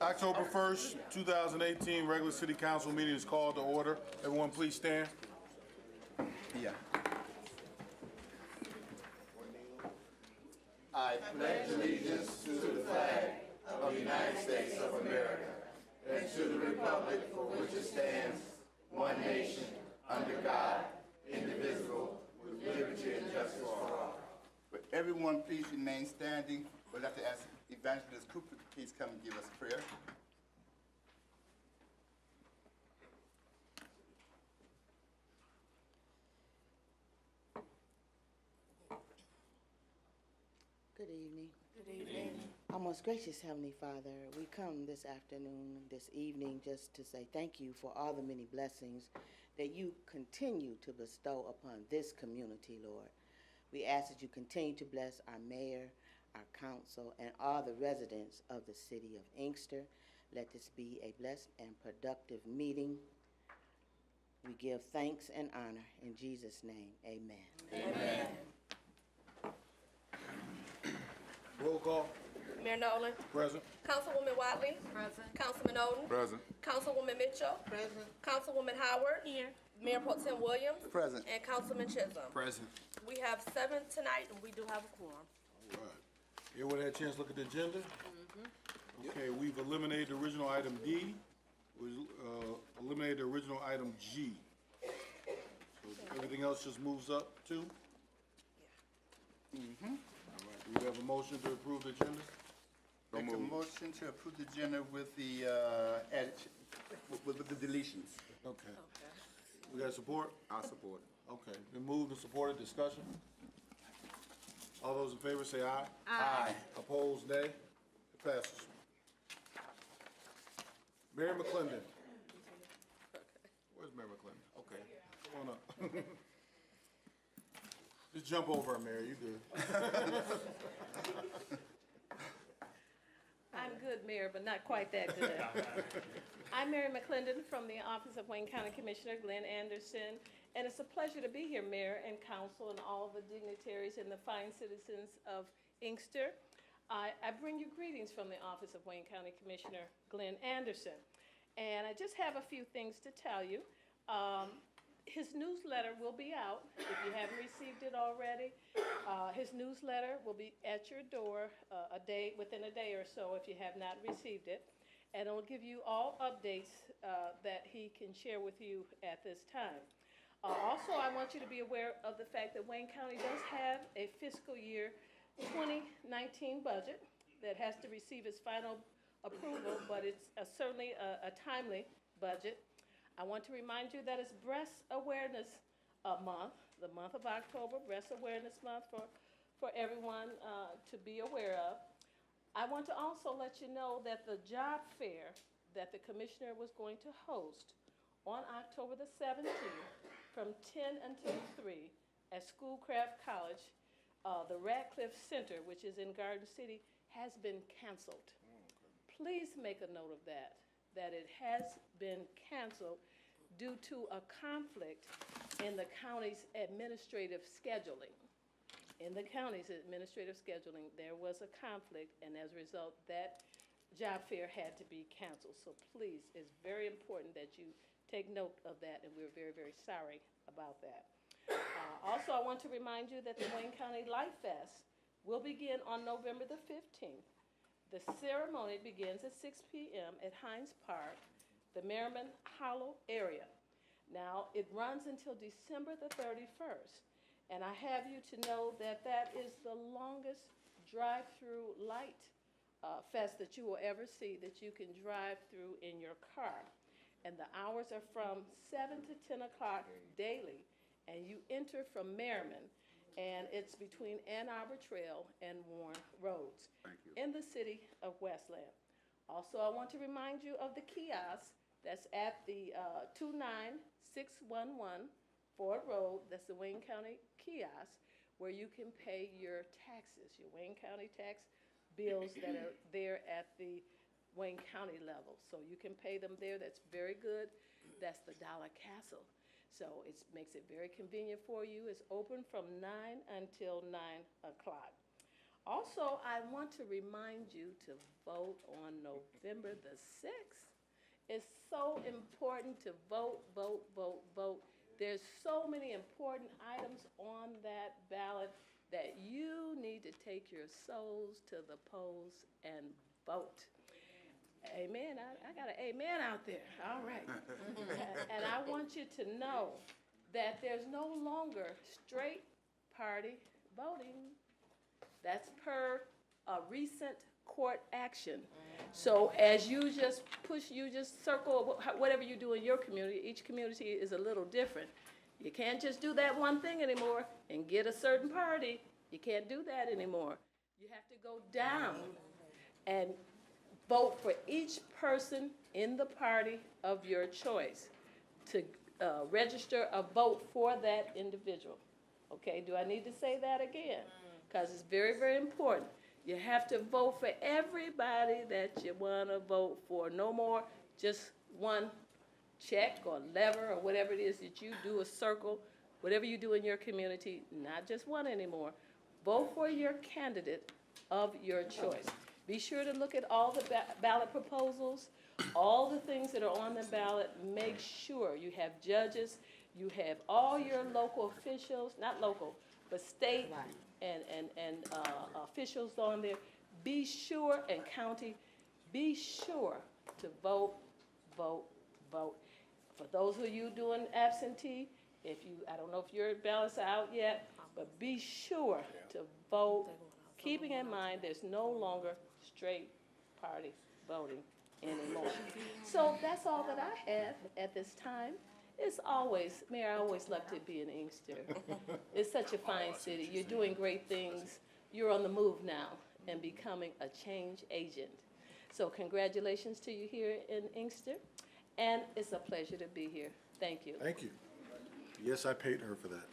October 1st, 2018, regular city council meeting is called to order. Everyone please stand. Yeah. I pledge allegiance to the flag of the United States of America and to the republic for which it stands, one nation, under God, indivisible, with liberty and justice for all. But everyone please remain standing. We'd like to ask Evangelist Cooper to please come and give us prayer. Good evening. Good evening. Our most gracious Heavenly Father, we come this afternoon, this evening, just to say thank you for all the many blessings that you continue to bestow upon this community, Lord. We ask that you continue to bless our mayor, our council, and all the residents of the city of Inkster. Let this be a blessed and productive meeting. We give thanks and honor in Jesus' name. Amen. Amen. Roll call. Mayor Nolan. Present. Councilwoman Watley. Present. Councilman Oden. Present. Councilwoman Mitchell. Present. Councilwoman Howard. Here. Mayor Pro Tem Williams. Present. And Councilman Chisholm. Present. We have 7 tonight, and we do have a quorum. All right. Everyone had a chance to look at the agenda? Okay, we've eliminated the original item D. We eliminated the original item G. So everything else just moves up too? All right, do we have a motion to approve the agenda? Make a motion to approve the agenda with the with the deletions. Okay. We got support? I'll support. Okay, been moved and supported, discussion? All those in favor say aye. Aye. Opposed, nay. It passes. Mary McClendon. Where's Mary McClendon? Okay, come on up. Just jump over her, Mary, you good. I'm good, Mayor, but not quite that good. I'm Mary McClendon from the Office of Wayne County Commissioner Glenn Anderson, and it's a pleasure to be here, Mayor and Council, and all of the dignitaries and the fine citizens of Inkster. I bring you greetings from the Office of Wayne County Commissioner Glenn Anderson, and I just have a few things to tell you. His newsletter will be out, if you haven't received it already. His newsletter will be at your door within a day or so if you have not received it. And it'll give you all updates that he can share with you at this time. Also, I want you to be aware of the fact that Wayne County does have a fiscal year 2019 budget that has to receive its final approval, but it's certainly a timely budget. I want to remind you that it's Breast Awareness Month, the month of October, Breast Awareness Month for everyone to be aware of. I want to also let you know that the job fair that the commissioner was going to host on October the 17th from 10 until 3 at Schoolcraft College, the Radcliffe Center, which is in Garden City, has been canceled. Please make a note of that it has been canceled due to a conflict in the county's administrative scheduling. In the county's administrative scheduling, there was a conflict, and as a result, that job fair had to be canceled. So please, it's very important that you take note of that, and we're very, very sorry about that. Also, I want to remind you that the Wayne County Life Fest will begin on November the 15th. The ceremony begins at 6 p.m. at Hines Park, the Merriman Hollow area. Now, it runs until December the 31st, and I have you to know that that is the longest drive-through light fest that you will ever see that you can drive through in your car. And the hours are from 7 to 10 o'clock daily, and you enter from Merriman, and it's between Ann Arbor Trail and Warren Roads in the city of Westland. Also, I want to remind you of the kiosk that's at the 29611 Ford Road. That's the Wayne County kiosk where you can pay your taxes, your Wayne County tax bills that are there at the Wayne County level. So you can pay them there. That's very good. That's the Dollar Castle. So it makes it very convenient for you. It's open from 9 until 9 o'clock. Also, I want to remind you to vote on November the 6th. It's so important to vote, vote, vote, vote. There's so many important items on that ballot that you need to take your souls to the polls and vote. Amen. I got an amen out there. All right. And I want you to know that there's no longer straight party voting. That's per a recent court action. So as you just push, you just circle whatever you do in your community. Each community is a little different. You can't just do that one thing anymore and get a certain party. You can't do that anymore. You have to go down and vote for each person in the party of your choice to register a vote for that individual. Okay, do I need to say that again? Because it's very, very important. You have to vote for everybody that you want to vote for. No more just one check or lever or whatever it is that you do, a circle, whatever you do in your community, not just one anymore. Vote for your candidate of your choice. Be sure to look at all the ballot proposals, all the things that are on the ballot. Make sure you have judges, you have all your local officials, not local, but state and officials on there. Be sure, and county, be sure to vote, vote, vote. For those of you doing absentee, I don't know if your ballots are out yet, but be sure to vote, keeping in mind there's no longer straight party voting anymore. So that's all that I have at this time. It's always, Mayor, I always love to be in Inkster. It's such a fine city. You're doing great things. You're on the move now and becoming a change agent. So congratulations to you here in Inkster, and it's a pleasure to be here. Thank you. Thank you. Yes, I paid her for that.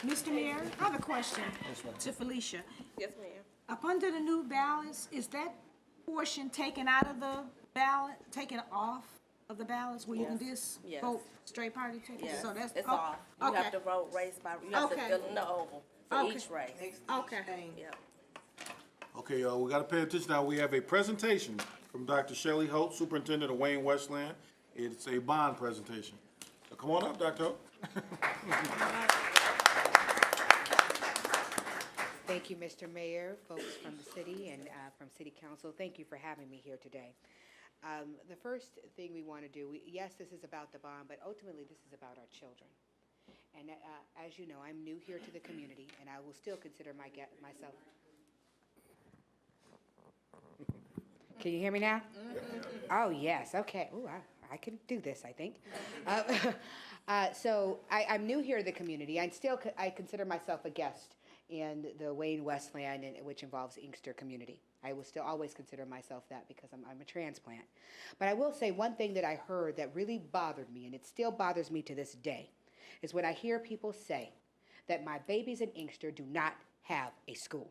Mr. Mayor, I have a question to Felicia. Yes, ma'am. Up under the new ballots, is that portion taken out of the ballot, taken off of the ballots where you can just Yes. vote straight party ticket? Yes, So that's it's oh, off. You okay. have to vote race by, you have to Okay. fill in the oval for Okay. each race. Okay. Yep. Okay, y'all, we gotta pay attention now. We have a presentation from Dr. Shelley Holt, Superintendent of Wayne Westland. It's a bond presentation. So come on up, Dr. Holt. Thank you, Mr. Mayor, folks from the city and from City Council. Thank you for having me here today. The first thing we want to do, yes, this is about the bond, but ultimately this is about our children. And as you know, I'm new here to the community, and I will still consider myself. Can you hear me now? Oh, yes, okay. Ooh, I can do this, I think. So I'm new here to the community. I consider myself a guest in the Wayne Westland, which involves Inkster community. I will still always consider myself that because I'm a transplant. But I will say one thing that I heard that really bothered me, and it still bothers me to this day, is when I hear people say that my babies in Inkster do not have a school.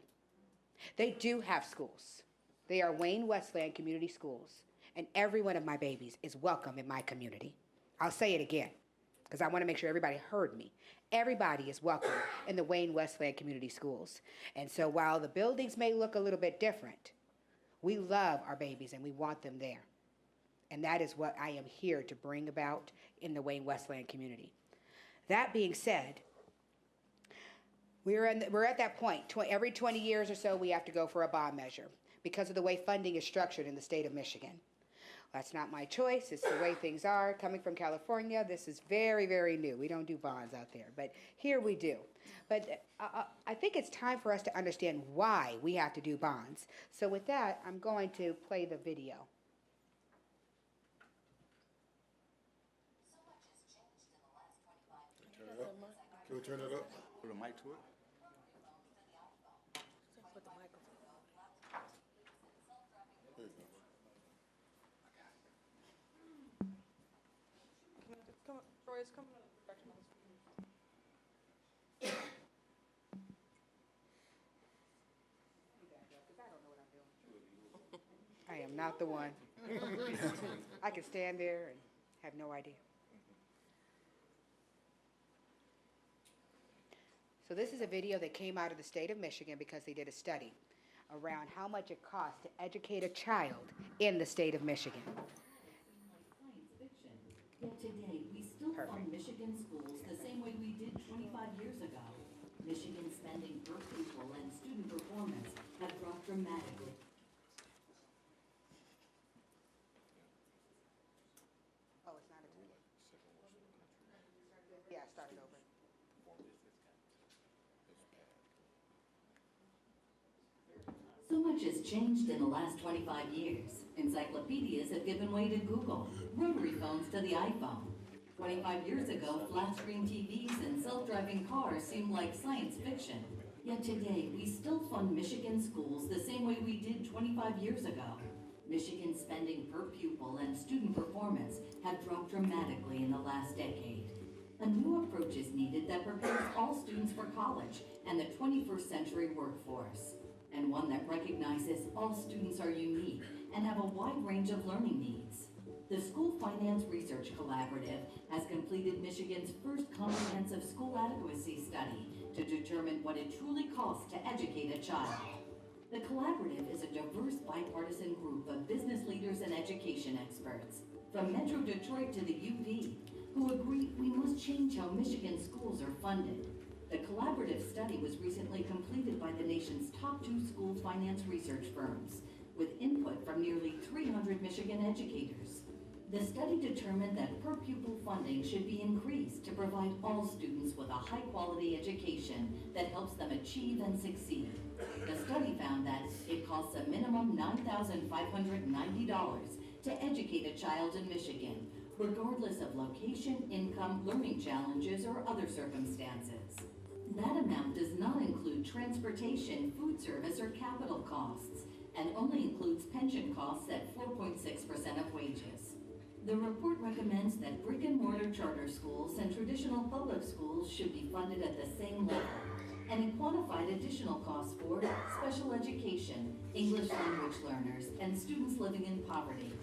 They do have schools. They are Wayne Westland community schools, and every one of my babies is welcome in my community. I'll say it again, because I want to make sure everybody heard me. Everybody is welcome in the Wayne Westland community schools. And so while the buildings may look a little bit different, we love our babies and we want them there. And that is what I am here to bring about in the Wayne Westland community. That being said, we're at that point. Every 20 years or so, we have to go for a bond measure because of the way funding is structured in the state of Michigan. That's not my choice. It's the way things are. Coming from California, this is very, very new. We don't do bonds out there, but here we do. But I think it's time for us to understand why we have to do bonds. So with that, I'm going to play the video. Can we turn it up? Put a mic to it. There you go. Come on, Royce, come on. I am not the one. I can stand there and have no idea. So this is a video that came out of the state of Michigan because they did a study around how much it costs to educate a child in the state of Michigan. Science fiction. Yet today, we still fund Michigan schools the same way we did 25 years ago. Michigan spending per pupil and student performance have dropped dramatically. Oh, it's not a two. Yeah, start it over. So much has changed in the last 25 years. Encyclopedias have given way to Google, rotary phones to the iPhone. 25 years ago, flat-screen TVs and self-driving cars seemed like science fiction. Yet today, we still fund Michigan schools the same way we did 25 years ago. Michigan spending per pupil and student performance have dropped dramatically in the last decade. A new approach is needed that prepares all students for college and the 21st century workforce, and one that recognizes all students are unique and have a wide range of learning needs. The School Finance Research Collaborative has completed Michigan's first comprehensive school adequacy study to determine what it truly costs to educate a child. The collaborative is a diverse bipartisan group of business leaders and education experts, from Metro Detroit to the UP, who agree we must change how Michigan schools are funded. The collaborative study was recently completed by the nation's top 2 school finance research firms, with input from nearly 300 Michigan educators. The study determined that per pupil funding should be increased to provide all students with a high-quality education that helps them achieve and succeed. The study found that it costs a minimum $9,590 to educate a child in Michigan, regardless of location, income, learning challenges, or other circumstances. That amount does not include transportation, food service, or capital costs, and only includes pension costs at 4.6% of wages. The report recommends that brick-and-mortar charter schools and traditional public schools should be funded at the same level, and it quantified additional costs for special education, English language learners, and students living in poverty.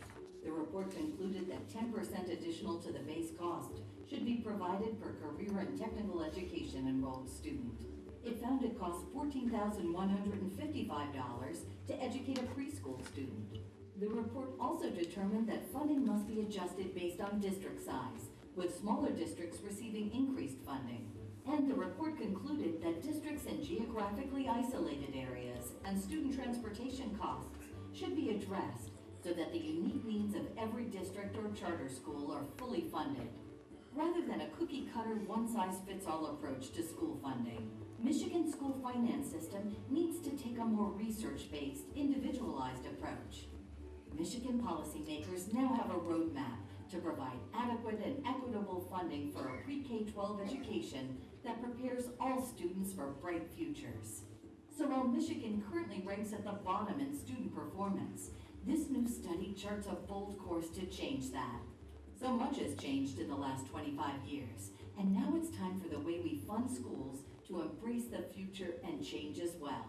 The report concluded that 10% additional to the base cost should be provided per career and technical education enrolled student. It found it costs $14,155 to educate a preschool student. The report also determined that funding must be adjusted based on district size, with smaller districts receiving increased funding. And the report concluded that districts in geographically isolated areas and student transportation costs should be addressed so that the unique needs of every district or charter school are fully funded. Rather than a cookie-cutter, one-size-fits-all approach to school funding, Michigan's school finance system needs to take a more research-based, individualized approach. Michigan policymakers now have a roadmap to provide adequate and equitable funding for a pre-K-12 education that prepares all students for bright futures. So while Michigan currently ranks at the bottom in student performance, this new study charts a bold course to change that. So much has changed in the last 25 years, and now it's time for the way we fund schools to embrace the future and change as well.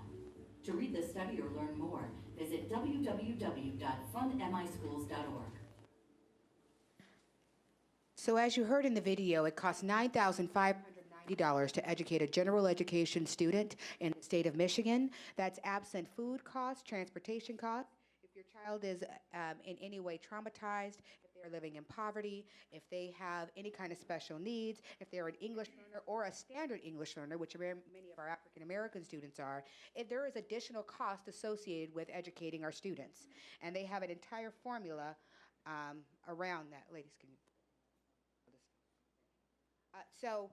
To read the study or learn more, visit www.fundmischools.org. So as you heard in the video, it costs $9,590 to educate a general education student in the state of Michigan. That's absent food costs, transportation costs. If your child is in any way traumatized, if they're living in poverty, if they have any kind of special needs, if they're an English learner or a standard English learner, which many of our African American students are, if there is additional cost associated with educating our students. And they have an entire formula around that. Ladies, can you? So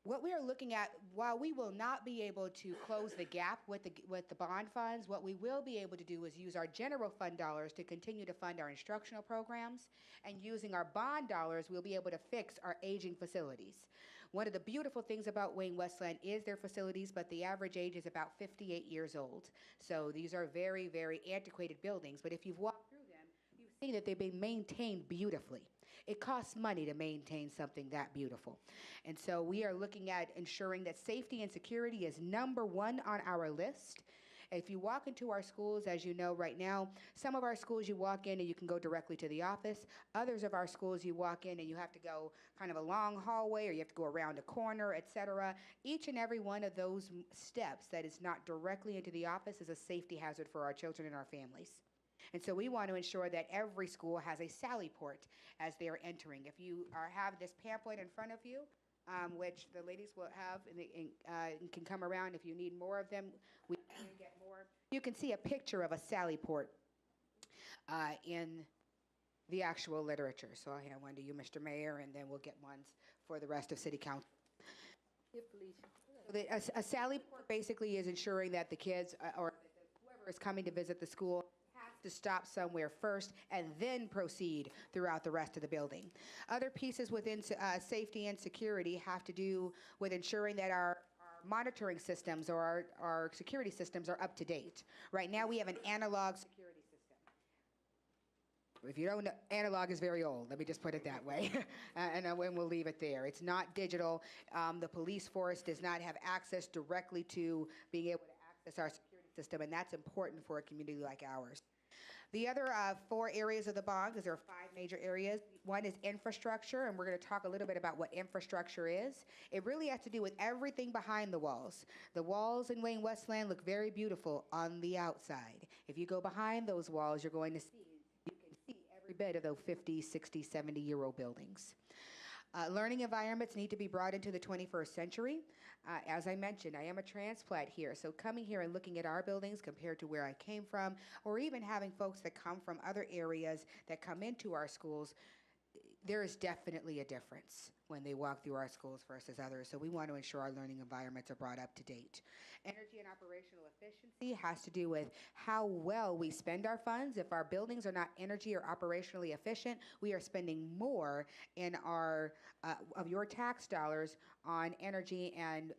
what we are looking at, while we will not be able to close the gap with the bond funds, what we will be able to do is use our general fund dollars to continue to fund our instructional programs, and using our bond dollars, we'll be able to fix our aging facilities. One of the beautiful things about Wayne Westland is their facilities, but the average age is about 58 years old. So these are very, very antiquated buildings, but if you've walked through them, you've seen that they've been maintained beautifully. It costs money to maintain something that beautiful. And so we are looking at ensuring that safety and security is #1 on our list. If you walk into our schools, as you know right now, some of our schools you walk in and you can go directly to the office. Others of our schools you walk in and you have to go kind of a long hallway, or you have to go around a corner, etc. Each and every one of those steps that is not directly into the office is a safety hazard for our children and our families. And so we want to ensure that every school has a Sally port as they are entering. If you have this pamphlet in front of you, which the ladies will have, and can come around if you need more of them, we can get more. You can see a picture of a Sally port in the actual literature. So I'll hand one to you, Mr. Mayor, and then we'll get ones for the rest of City Council. A Sally port basically is ensuring that the kids or whoever is coming to visit the school has to stop somewhere first and then proceed throughout the rest of the building. Other pieces within safety and security have to do with ensuring that our monitoring systems or our security systems are up to date. Right now we have an analog security system. If you don't know, analog is very old. Let me just put it that way. and we'll leave it there. It's not digital. The police force does not have access directly to being able to access our security system, and that's important for a community like ours. The other 4 areas of the bond, because there are 5 major areas. One is infrastructure, and we're going to talk a little bit about what infrastructure is. It really has to do with everything behind the walls. The walls in Wayne Westland look very beautiful on the outside. If you go behind those walls, you can see every bit of those 50, 60, 70-year-old buildings. Learning environments need to be brought into the 21st century. As I mentioned, I am a transplant here, so coming here and looking at our buildings compared to where I came from, or even having folks that come from other areas that come into our schools, there is definitely a difference when they walk through our schools versus others. So we want to ensure our learning environments are brought up to date. Energy and operational efficiency has to do with how well we spend our funds. If our buildings are not energy or operationally efficient, we are spending more in our of your tax dollars on energy and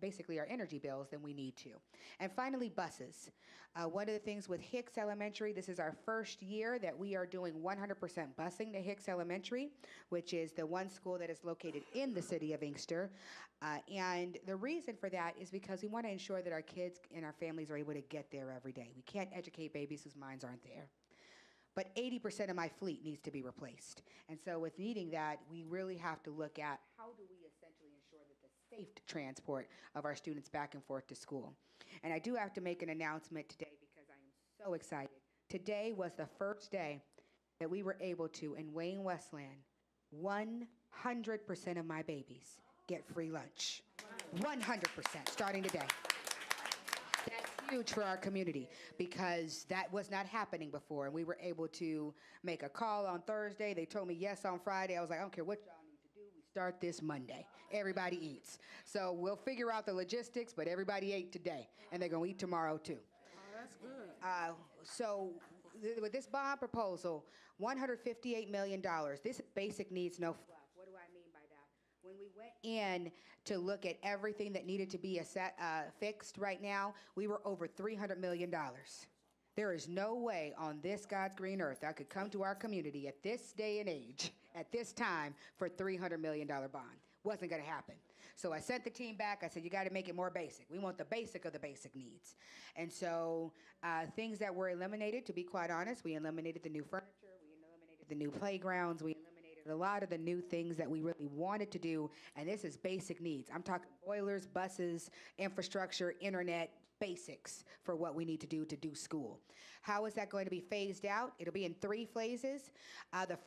basically our energy bills than we need to. And finally, buses. One of the things with Hicks Elementary, this is our first year that we are doing 100% busing to Hicks Elementary, which is the one school that is located in the city of Inkster. And the reason for that is because we want to ensure that our kids and our families are able to get there every day. We can't educate babies whose minds aren't there. But 80% of my fleet needs to be replaced. And so with needing that, we really have to look at how do we essentially ensure that the safe transport of our students back and forth to school. And I do have to make an announcement today because I am so excited. Today was the first day that we were able to, in Wayne Westland, 100% of my babies get free lunch. 100%, starting today. That's huge for our community because that was not happening before. And we were able to make a call on Thursday. They told me yes on Friday. I was like, I don't care what y'all need to do. We start this Monday. Everybody eats. So we'll figure out the logistics, but everybody ate today. And they're going to eat tomorrow too. Oh, that's good. So with this bond proposal, $158 million. This is basic needs, no fluff. What do I mean by that? When we went in to look at everything that needed to be fixed right now, we were over $300 million. There is no way on this God's green earth I could come to our community at this day and age, at this time, for a $300 million bond. Wasn't going to happen. So I sent the team back. I said, you got to make it more basic. We want the basic of the basic needs. And so things that were eliminated, to be quite honest, we eliminated the new furniture. We eliminated the new playgrounds. We eliminated a lot of the new things that we really wanted to do. And this is basic needs. I'm talking boilers, buses, infrastructure, internet, basics for what we need to do school. How is that going to be phased out? It'll be in 3 phases. In the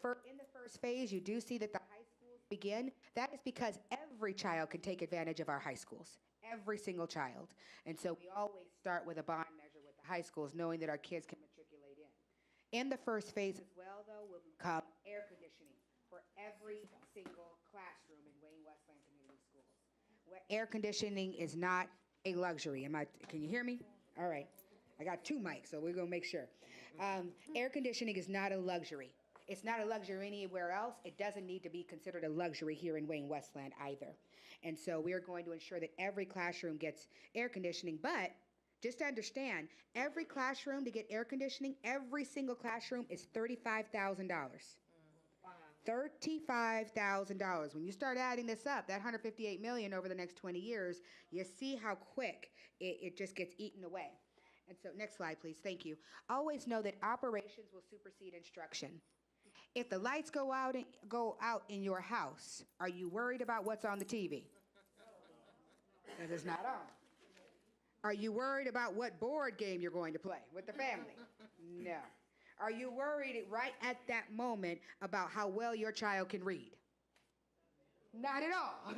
first phase, you do see that the high schools begin. That is because every child can take advantage of our high schools, every single child. And so we always start with a bond measure with the high schools, knowing that our kids can matriculate in. In the first phase as well, though, will come air conditioning for every single classroom in Wayne Westland Community Schools. Air conditioning is not a luxury. Can you hear me? All right. I got 2 mics, so we're going to make sure. Air conditioning is not a luxury. It's not a luxury anywhere else. It doesn't need to be considered a luxury here in Wayne Westland either. And so we're going to ensure that every classroom gets air conditioning. But just to understand, every classroom to get air conditioning, every single classroom is $35,000. $35,000. When you start adding this up, that $158 million over the next 20 years, you see how quick it just gets eaten away. And so, next slide, please. Thank you. Always know that operations will supersede instruction. If the lights go out in your house, are you worried about what's on the TV? Because it's not on. Are you worried about what board game you're going to play with the family? No. Are you worried right at that moment about how well your child can read? Not at all.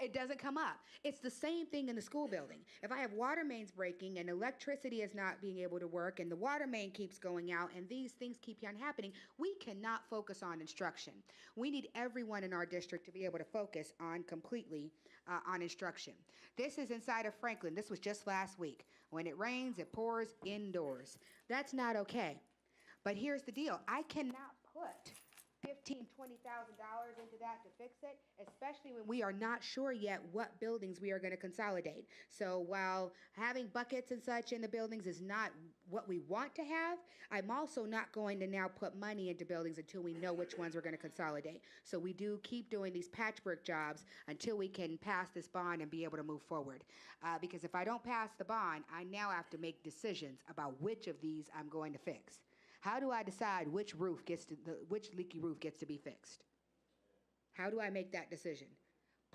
It doesn't come up. It's the same thing in the school building. If I have water mains breaking and electricity is not being able to work and the water main keeps going out and these things keep on happening, we cannot focus on instruction. We need everyone in our district to be able to focus on completely on instruction. This is inside of Franklin. This was just last week. When it rains, it pours indoors. That's not okay. But here's the deal. I cannot put $15,000, $20,000 into that to fix it, especially when we are not sure yet what buildings we are going to consolidate. So while having buckets and such in the buildings is not what we want to have, I'm also not going to now put money into buildings until we know which ones we're going to consolidate. So we do keep doing these patchwork jobs until we can pass this bond and be able to move forward. Because if I don't pass the bond, I now have to make decisions about which of these I'm going to fix. How do I decide which leaky roof gets to be fixed? How do I make that decision?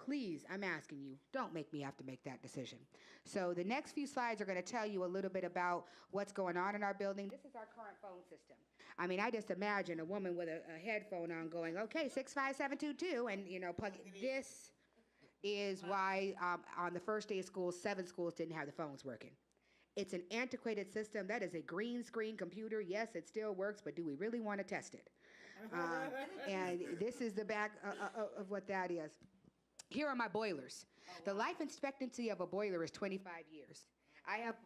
Please, I'm asking you, don't make me have to make that decision. So the next few slides are going to tell you a little bit about what's going on in our building. This is our current phone system. I mean, I just imagine a woman with a headphone on going, okay, 65722, and, plug it. This is why on the first day of school, 7 schools didn't have the phones working. It's an antiquated system. That is a green screen computer. Yes, it still works, but do we really want to test it? And this is the back of what that is. Here are my boilers. The life expectancy of a boiler is 25 years.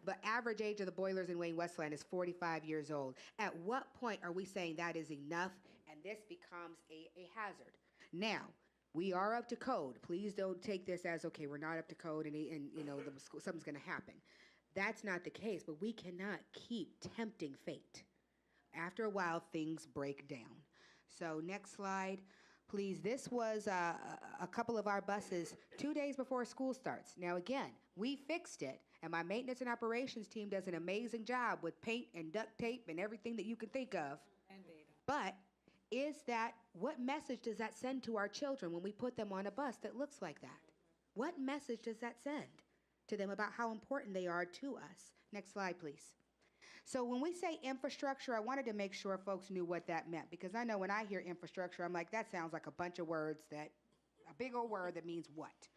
The average age of the boilers in Wayne Westland is 45 years old. At what point are we saying that is enough and this becomes a hazard? Now, we are up to code. Please don't take this as, okay, we're not up to code and something's going to happen. That's not the case, but we cannot keep tempting fate. After a while, things break down. So next slide, please. This was a couple of our buses 2 days before school starts. Now again, we fixed it, and my maintenance and operations team does an amazing job with paint and duct tape and everything that you can think of. But what message does that send to our children when we put them on a bus that looks like that? What message does that send to them about how important they are to us? Next slide, please. So when we say infrastructure, I wanted to make sure folks knew what that meant, because I know when I hear infrastructure, I'm like, that sounds like a bunch of words a big old word that means what?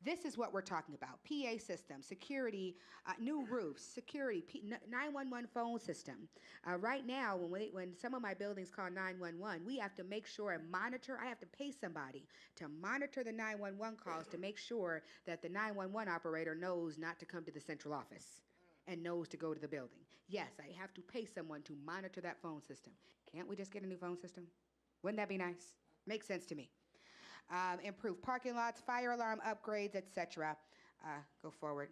This is what we're talking about. PA system, security, new roofs, security, 911 phone system. Right now, when some of my buildings call 911, we have to make sure and monitor. I have to pay somebody to monitor the 911 calls to make sure that the 911 operator knows not to come to the central office and knows to go to the building. Yes, I have to pay someone to monitor that phone system. Can't we just get a new phone system? Wouldn't that be nice? Makes sense to me. Improve parking lots, fire alarm upgrades, etc. Go forward.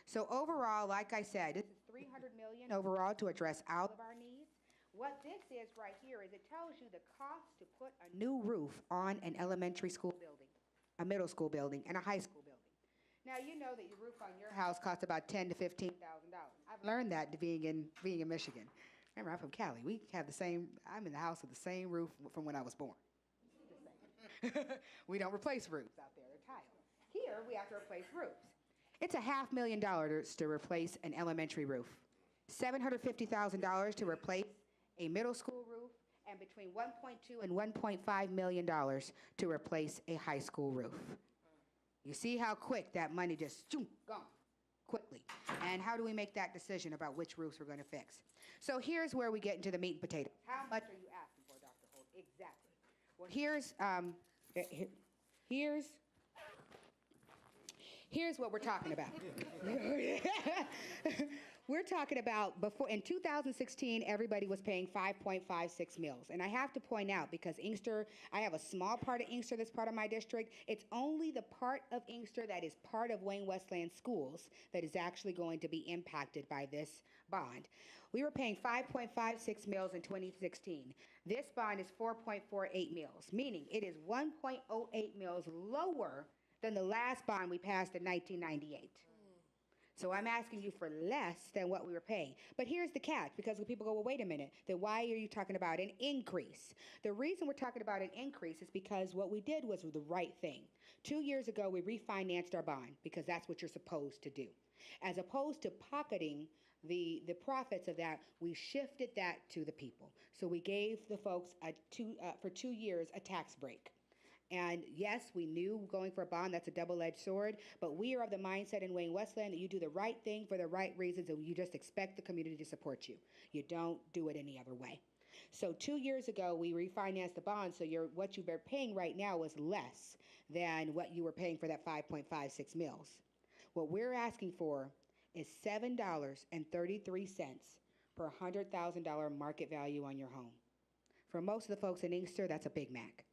So overall, like I said, this is $300 million overall to address all of our needs. What this is right here is it tells you the cost to put a new roof on an elementary school building, a middle school building, and a high school building. Now, you know that your roof on your house costs about $10,000 to $15,000. I've learned that being in Michigan. Remember, I'm from Cali. We have I'm in the house with the same roof from when I was born. We don't replace roofs out there. They're tile. Here, we have to replace roofs. It's $500,000 to replace an elementary roof, $750,000 to replace a middle school roof, and between $1.2 and $1.5 million to replace a high school roof. You see how quick that money just gone quickly. And how do we make that decision about which roofs we're going to fix? So here's where we get into the meat and potatoes. How much are you asking for, Dr. Holt? Exactly. Well, here's what we're talking about. We're talking about in 2016, everybody was paying 5.56 mills. And I have to point out, because Inkster, I have a small part of Inkster that's part of my district. It's only the part of Inkster that is part of Wayne Westland schools that is actually going to be impacted by this bond. We were paying 5.56 mills in 2016. This bond is 4.48 mills, meaning it is 1.08 mills lower than the last bond we passed in 1998. So I'm asking you for less than what we were paying. But here's the catch, because when people go, well, wait a minute, then why are you talking about an increase? The reason we're talking about an increase is because what we did was the right thing. 2 years ago, we refinanced our bond because that's what you're supposed to do. As opposed to pocketing the profits of that, we shifted that to the people. So we gave the folks for 2 years a tax break. And yes, we knew going for a bond, that's a double-edged sword, but we are of the mindset in Wayne Westland that you do the right thing for the right reasons and you just expect the community to support you. You don't do it any other way. So 2 years ago, we refinanced the bond, so what you're paying right now is less than what you were paying for that 5.56 mils. What we're asking for is $7.33 per $100,000 market value on your home. For most of the folks in Inkster, that's a Big Mac.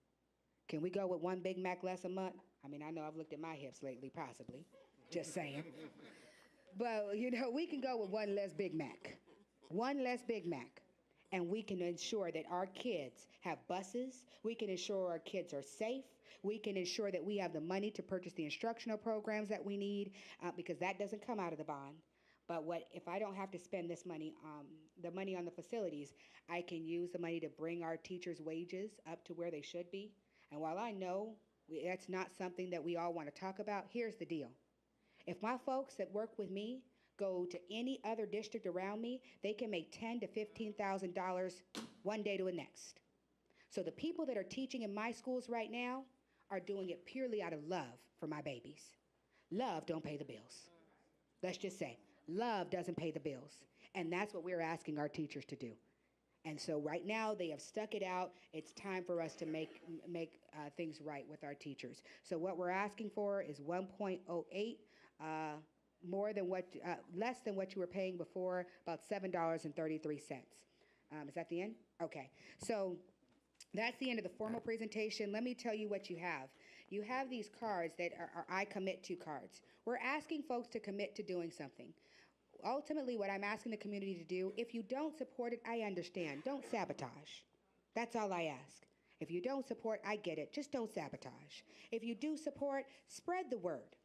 Can we go with one Big Mac less a month? I mean, I know I've looked at my hips lately, possibly. Just saying. But, we can go with one less Big Mac. One less Big Mac. And we can ensure that our kids have buses. We can ensure our kids are safe. We can ensure that we have the money to purchase the instructional programs that we need, because that doesn't come out of the bond. But if I don't have to spend this money, the money on the facilities, I can use the money to bring our teachers' wages up to where they should be. And while I know that's not something that we all want to talk about, here's the deal. If my folks that work with me go to any other district around me, they can make $10,000 to $15,000 one day to the next. So the people that are teaching in my schools right now are doing it purely out of love for my babies. Love don't pay the bills. Let's just say, love doesn't pay the bills. And that's what we're asking our teachers to do. And so right now they have stuck it out. It's time for us to make things right with our teachers. So what we're asking for is 1.08, less than what you were paying before, about $7.33. Is that the end? Okay. So that's the end of the formal presentation. Let me tell you what you have. You have these cards that are I commit to cards. We're asking folks to commit to doing something. Ultimately, what I'm asking the community to do, if you don't support it, I understand. Don't sabotage. That's all I ask. If you don't support, I get it. Just don't sabotage. If you do support, spread the word.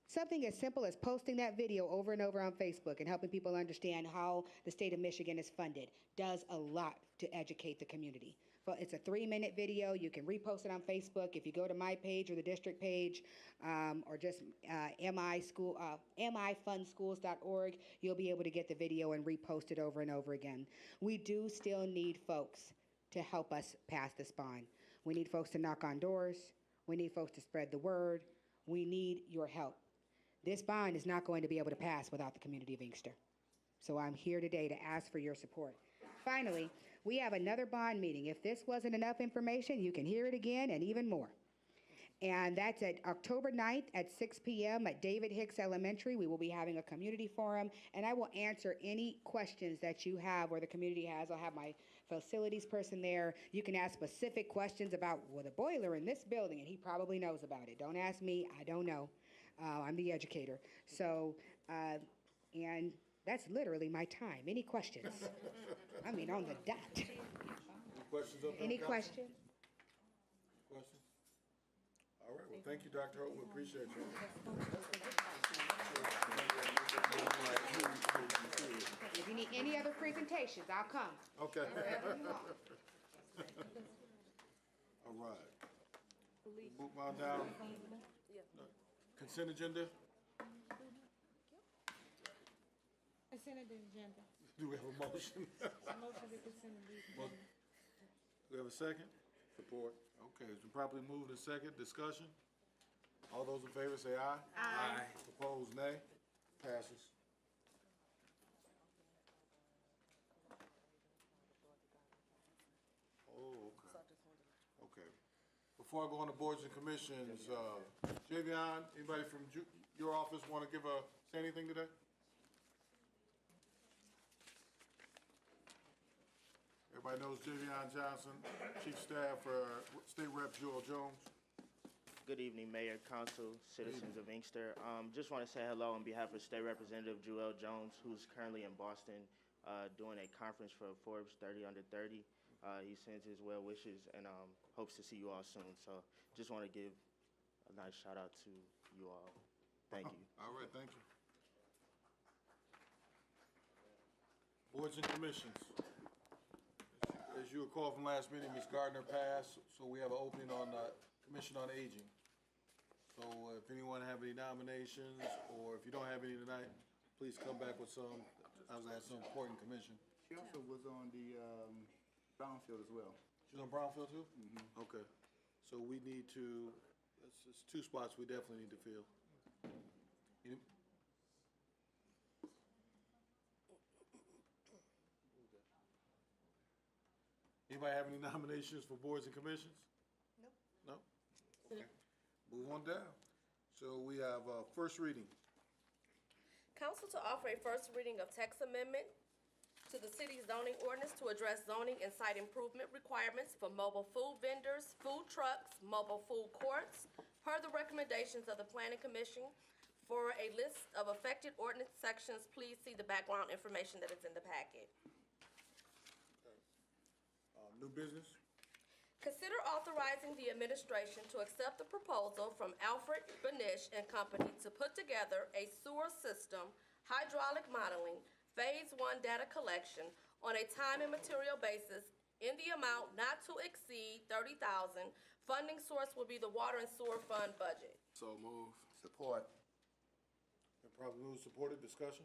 Something as simple as posting that video over and over on Facebook and helping people understand how the state of Michigan is funded does a lot to educate the community. Well, it's a 3-minute video. You can repost it on Facebook. If you go to my page or the district page, or just mifunschools.org, you'll be able to get the video and repost it over and over again. We do still need folks to help us pass this bond. We need folks to knock on doors. We need folks to spread the word. We need your help. This bond is not going to be able to pass without the community of Inkster. So I'm here today to ask for your support. Finally, we have another bond meeting. If this wasn't enough information, you can hear it again and even more. And that's at October 9th at 6 p.m. at David Hicks Elementary. We will be having a community forum, and I will answer any questions that you have or the community has. I'll have my facilities person there. You can ask specific questions about, the boiler in this building, and he probably knows about it. Don't ask me. I don't know. I'm the educator. So, and that's literally my time. Any questions? I mean, on the dot. Any questions up there? Any Council? questions? Questions? All right, well, thank you, Dr. Hope, we appreciate you. If you need any other presentations, I'll come. Okay. All right. Move on down. Consent agenda, Consent agenda. do we have a motion? Motion to consent agenda. Do we have a second? Support. Okay, it's been properly moved and second, discussion. All those in favor say aye. Aye. Opposed, nay. Passes. Oh, okay. Okay. Before I go on to boards and commissions, Javion, anybody from your office want to say anything today? Everybody knows Javion Johnson, Chief Staff for State Rep Joel Jones. Good evening, Mayor, Council, citizens of Inkster. Just want to say hello on behalf of State Representative Joel Jones, who's currently in Boston doing a conference for Forbes 30 Under 30. He sends his well wishes and hopes to see you all soon. So just want to give a nice shout out to you all. Thank you. All right, thank you. Boards and commissions. As you recall from last meeting, Ms. Gardner passed, so we have an opening on Commission on Aging. So if anyone have any nominations, or if you don't have any tonight, please come back with some. That's an important commission. She also was on the Brownfield as well. She's on Brownfield too? Mm-hmm. Okay. So we need to, it's 2 spots we definitely need to fill. Any- Anybody have any nominations for boards and commissions? Nope. No? Okay. Move on down. So we have first reading. Council to offer a first reading of text amendment to the city's zoning ordinance to address zoning and site improvement requirements for mobile food vendors, food trucks, mobile food courts, per the recommendations of the Planning Commission. For a list of affected ordinance sections, please see the background information that is in the packet. New business? Consider authorizing the administration to accept the proposal from Alfred Benish and Company to put together a sewer system hydraulic modeling, Phase 1 data collection on a time and material basis in the amount not to exceed $30,000. Funding source will be the Water and Sewer Fund budget. So move. Support. Been probably moved, supported, discussion?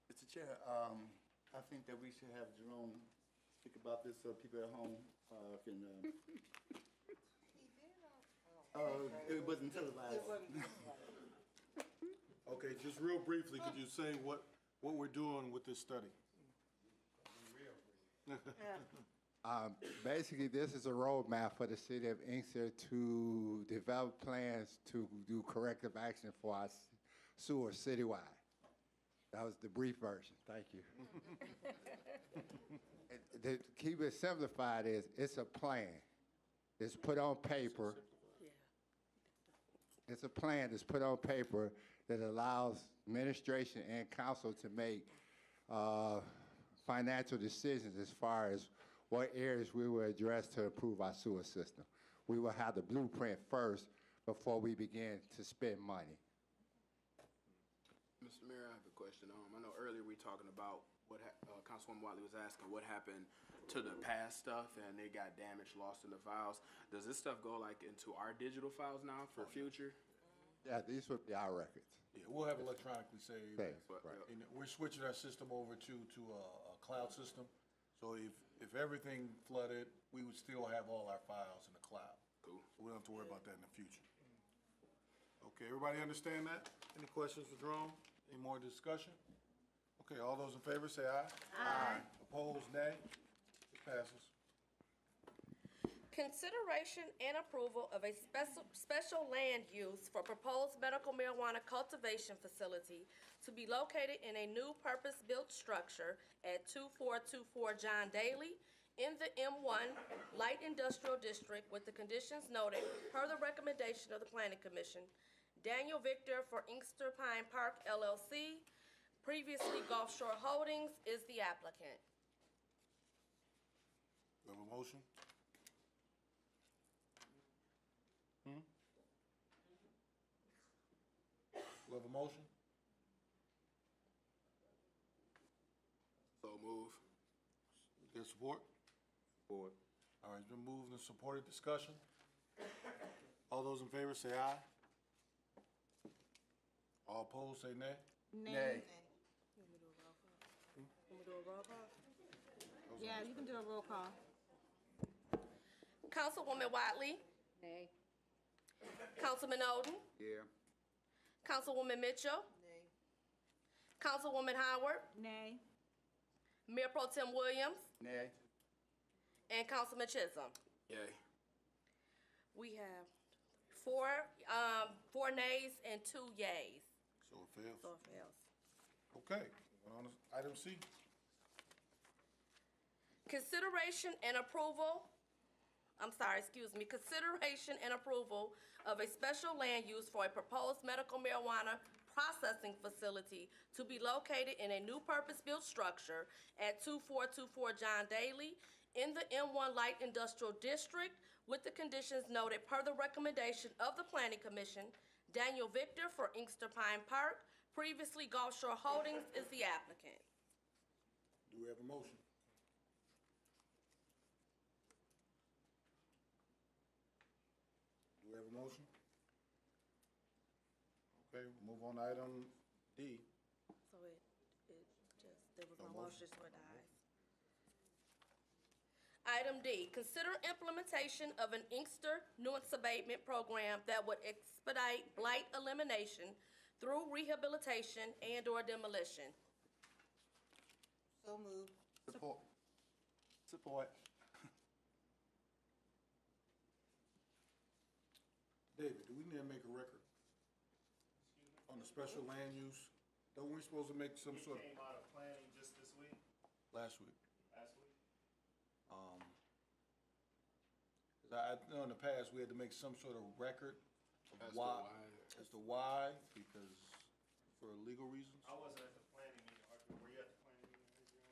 Mr. Chair, I think that we should have Jerome speak about this so people at home can. It wasn't televised. Okay, just real briefly, could you say what we're doing with this study? Basically, this is a roadmap for the city of Inkster to develop plans to do corrective action for our sewer citywide. That was the brief version. Thank you. To keep it simplified is it's a plan. It's put on paper. It's a plan that's put on paper that allows administration and council to make financial decisions as far as what areas we will address to improve our sewer system. We will have the blueprint first before we begin to spend money. Mr. Mayor, I have a question. I know earlier we talking about what Councilwoman Watley was asking what happened to the past stuff and it got damaged, lost in the files. Does this stuff go like into our digital files now for future? Yeah, these would be our records. Yeah, we'll have electronically saved. Okay, right. And we're switching our system over to a cloud system. So if everything flooded, we would still have all our files in the cloud. Cool. So we don't have to worry about that in the future. Okay, everybody understand that? Any questions for Jerome? Any more discussion? Okay, all those in favor say aye. Aye. Opposed, nay. It passes. Consideration and approval of a special land use for proposed medical marijuana cultivation facility to be located in a new purpose-built structure at 2424 John Daly in the M1 Light Industrial District with the conditions noted per the recommendation of the Planning Commission. Daniel Victor for Inkster Pine Park LLC, previously Gulf Shore Holdings, is the applicant. We have a motion? We have a motion? So move. Get support? Support. All right, it's been moved and supported. Discussion? All those in favor say aye. All opposed say nay. Nay. Yeah, you can do a roll call. Councilwoman Watley, Nay. Councilman Oden, Yeah. Councilwoman Mitchell, Councilwoman Howard, Nay. Mayor Pro Tem Williams, Nay. and Councilman Chisholm. Yay. We have four nays and 2 yays. So it fails. So it fails. Okay, we're on to item C. Consideration and approval of a special land use for a proposed medical marijuana processing facility to be located in a new purpose-built structure at 2424 John Daly in the M1 Light Industrial District with the conditions noted per the recommendation of the Planning Commission. Daniel Victor for Inkster Pine Park, previously Gulf Shore Holdings, is the applicant. Do we have a motion? Do we have a motion? Okay, we'll move on to item D. So it just, there was no No motion, motion. so it dies. Item D, consider implementation of an Inkster nuisance abatement program that would expedite blight elimination through rehabilitation and/or demolition. So moved. Support. Support. David, do we need to make a record on the special land use? Don't we supposed to make some sort of, Came out of planning just this week, last week? last week. 'Cause I know in the past, we had to make some sort of record of As to why, why. as to why, because, for legal reasons? I wasn't at the planning meeting, Arthur, were you at the planning meeting, Adriana?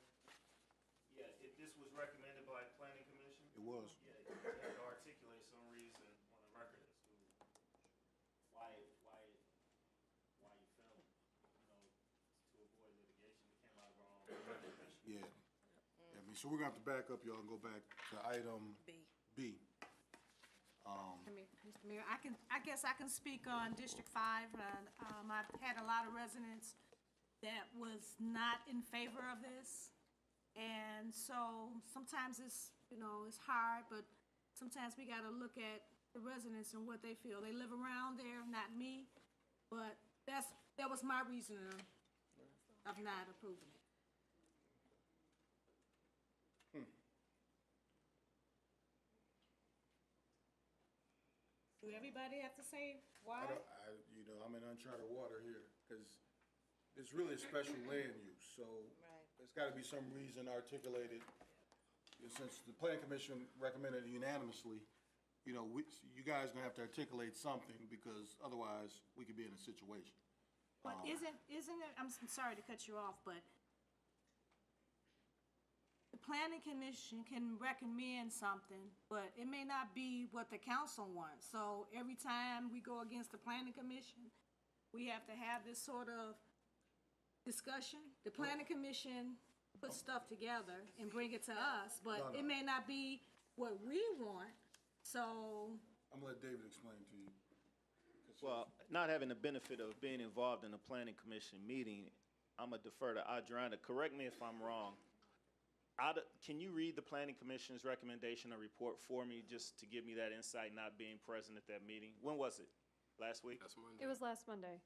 Yeah, if this was recommended by the planning commission, It was. yeah, you have to articulate some reason on the record as to why you felt, to avoid litigation, it came out of our own recommendation. Yeah. I mean, so we're gonna have to back up, y'all, and go back to item B. B. Mr. Mayor, I guess I can speak on District 5. I've had a lot of residents that was not in favor of this. And so sometimes it's, it's hard, but sometimes we gotta look at the residents and what they feel. They live around there, not me, but that was my reasoning of not approving it. Do everybody have to say why? I'm in uncharted water here, because it's really a special land use, so Right. there's gotta be some reason articulated. And since the planning commission recommended it unanimously, you guys gonna have to articulate something, because otherwise, we could be in a situation. But isn't it, I'm sorry to cut you off, but the planning commission can recommend something, but it may not be what the council wants. So every time we go against the planning commission, we have to have this sort of discussion. The planning commission puts stuff together and bring it to us, but No. it may not be what we want, so. I'm gonna let David explain to you. Well, not having the benefit of being involved in a planning commission meeting, I'm gonna defer to Adriana. Correct me if I'm wrong. Can you read the planning commission's recommendation or report for me, just to give me that insight, not being present at that meeting? When was it? Last week? That's Monday. It was last Monday.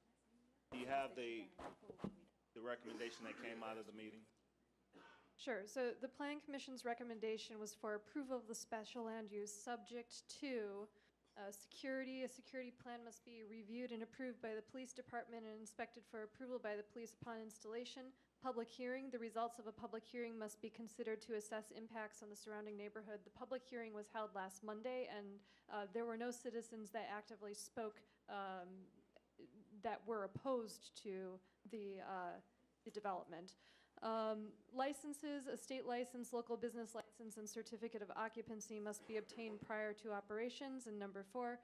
Do you have the recommendation that came out of the meeting? Sure, so the Plan Commission's recommendation was for approval of the special land use subject to security. A security plan must be reviewed and approved by the police department and inspected for approval by the police upon installation. Public hearing, the results of a public hearing must be considered to assess impacts on the surrounding neighborhood. The public hearing was held last Monday, and there were no citizens that actively spoke that were opposed to the development. Licenses, a state license, local business license, and certificate of occupancy must be obtained prior to operations. And number 4,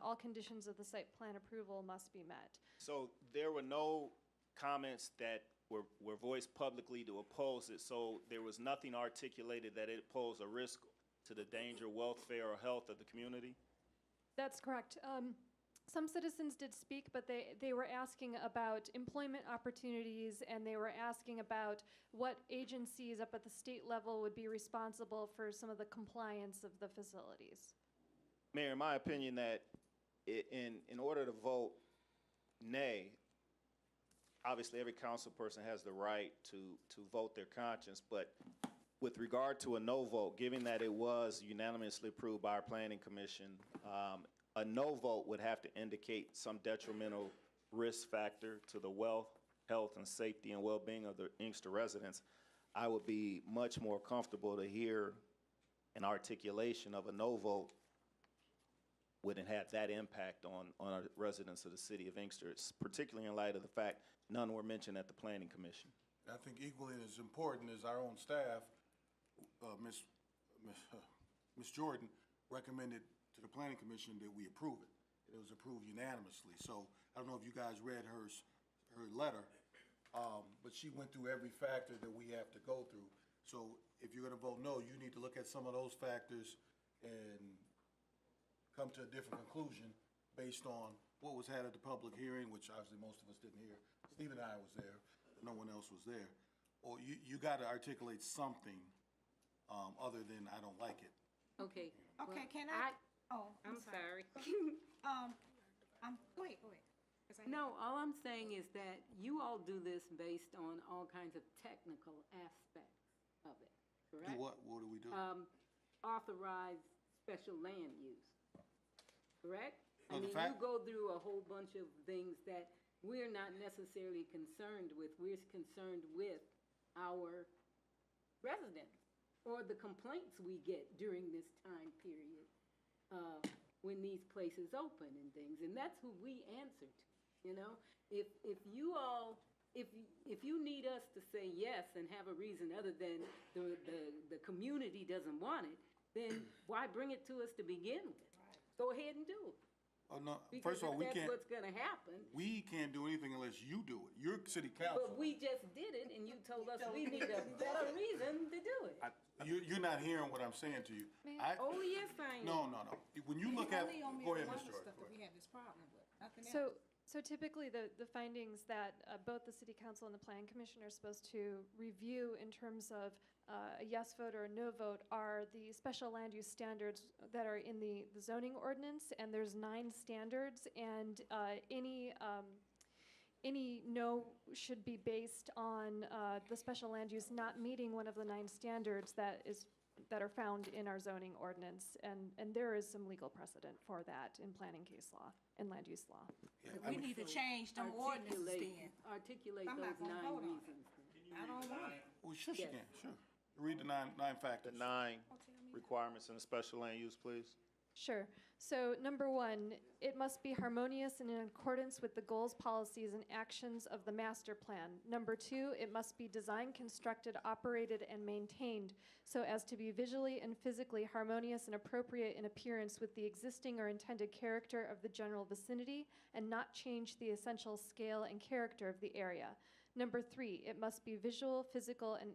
all conditions of the site plan approval must be met. So there were no comments that were voiced publicly to oppose it, so there was nothing articulated that it posed a risk to the danger, welfare, or health of the community? That's correct. Some citizens did speak, but they were asking about employment opportunities, and they were asking about what agencies up at the state level would be responsible for some of the compliance of the facilities. Mayor, in my opinion, that in order to vote nay, obviously every council person has the right to vote their conscience, but with regard to a no vote, given that it was unanimously approved by our planning commission, a no vote would have to indicate some detrimental risk factor to the wealth, health, and safety and well-being of the Inkster residents. I would be much more comfortable to hear an articulation of a no vote wouldn't have that impact on our residents of the city of Inkster, particularly in light of the fact none were mentioned at the planning commission. I think equally as important as our own staff, Ms. Jordan recommended to the planning commission that we approve it. It was approved unanimously. So I don't know if you guys read her letter, but she went through every factor that we have to go through. So if you're gonna vote no, you need to look at some of those factors and come to a different conclusion based on what was had at the public hearing, which obviously most of us didn't hear. Steve and I was there, no one else was there. Or you gotta articulate something, other than I don't like it. Okay. Okay, well, can I? Oh, I'm sorry. Go ahead, go ahead. 'Cause I- No, all I'm saying is that you all do this based on all kinds of technical aspects of it, correct? Do what? What do we do? Authorized special land use, correct? No, I the mean, fact- you go through a whole bunch of things that we're not necessarily concerned with. We're concerned with our residents or the complaints we get during this time period when these places open and things. And that's who we answer to, you know? If you all, if you need us to say yes and have a reason other than the community doesn't want it, then why bring it to us to begin with? Go ahead and do it. Oh, no, Because first of all, if that's what's gonna happen. we can't do anything unless you do it. You're city council. But we just did it, and you told us we need a better reason to do it. You're not hearing what I'm saying to you. Oh, yes, I am. No. When you look at, Only on go ahead, marijuana Ms. Jordan. stuff that we have this problem with, nothing else. So typically, the findings that both the city council and the plan commission are supposed to review in terms of a yes vote or a no vote are the special land use standards that are in the zoning ordinance, and there's 9 standards, and any no should be based on the special land use not meeting one of the 9 standards that are found in our zoning ordinance, and there is some legal precedent for that in planning case law and land use law. We need to change them ordinances then. Articulate I'm not those gonna 9 vote on it. reasons. I don't want it. Well, sure she Yes. can, sure. Read the nine factors. The 9 requirements in the special land use, please. Sure. So number 1, it must be harmonious and in accordance with the goals, policies, and actions of the master plan. Number 2, it must be designed, constructed, operated, and maintained so as to be visually and physically harmonious and appropriate in appearance with the existing or intended character of the general vicinity and not change the essential scale and character of the area. Number 3, it must be visual, physical, and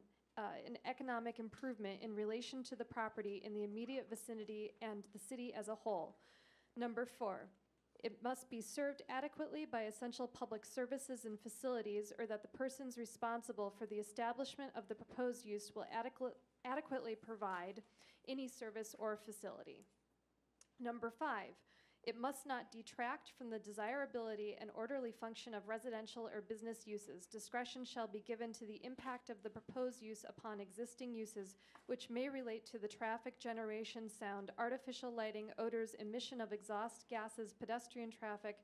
an economic improvement in relation to the property in the immediate vicinity and the city as a whole. Number 4, it must be served adequately by essential public services and facilities, or that the persons responsible for the establishment of the proposed use will adequately provide any service or facility. Number 5, it must not detract from the desirability and orderly function of residential or business uses. Discretion shall be given to the impact of the proposed use upon existing uses, which may relate to the traffic generation, sound, artificial lighting, odors, emission of exhaust gases, pedestrian traffic,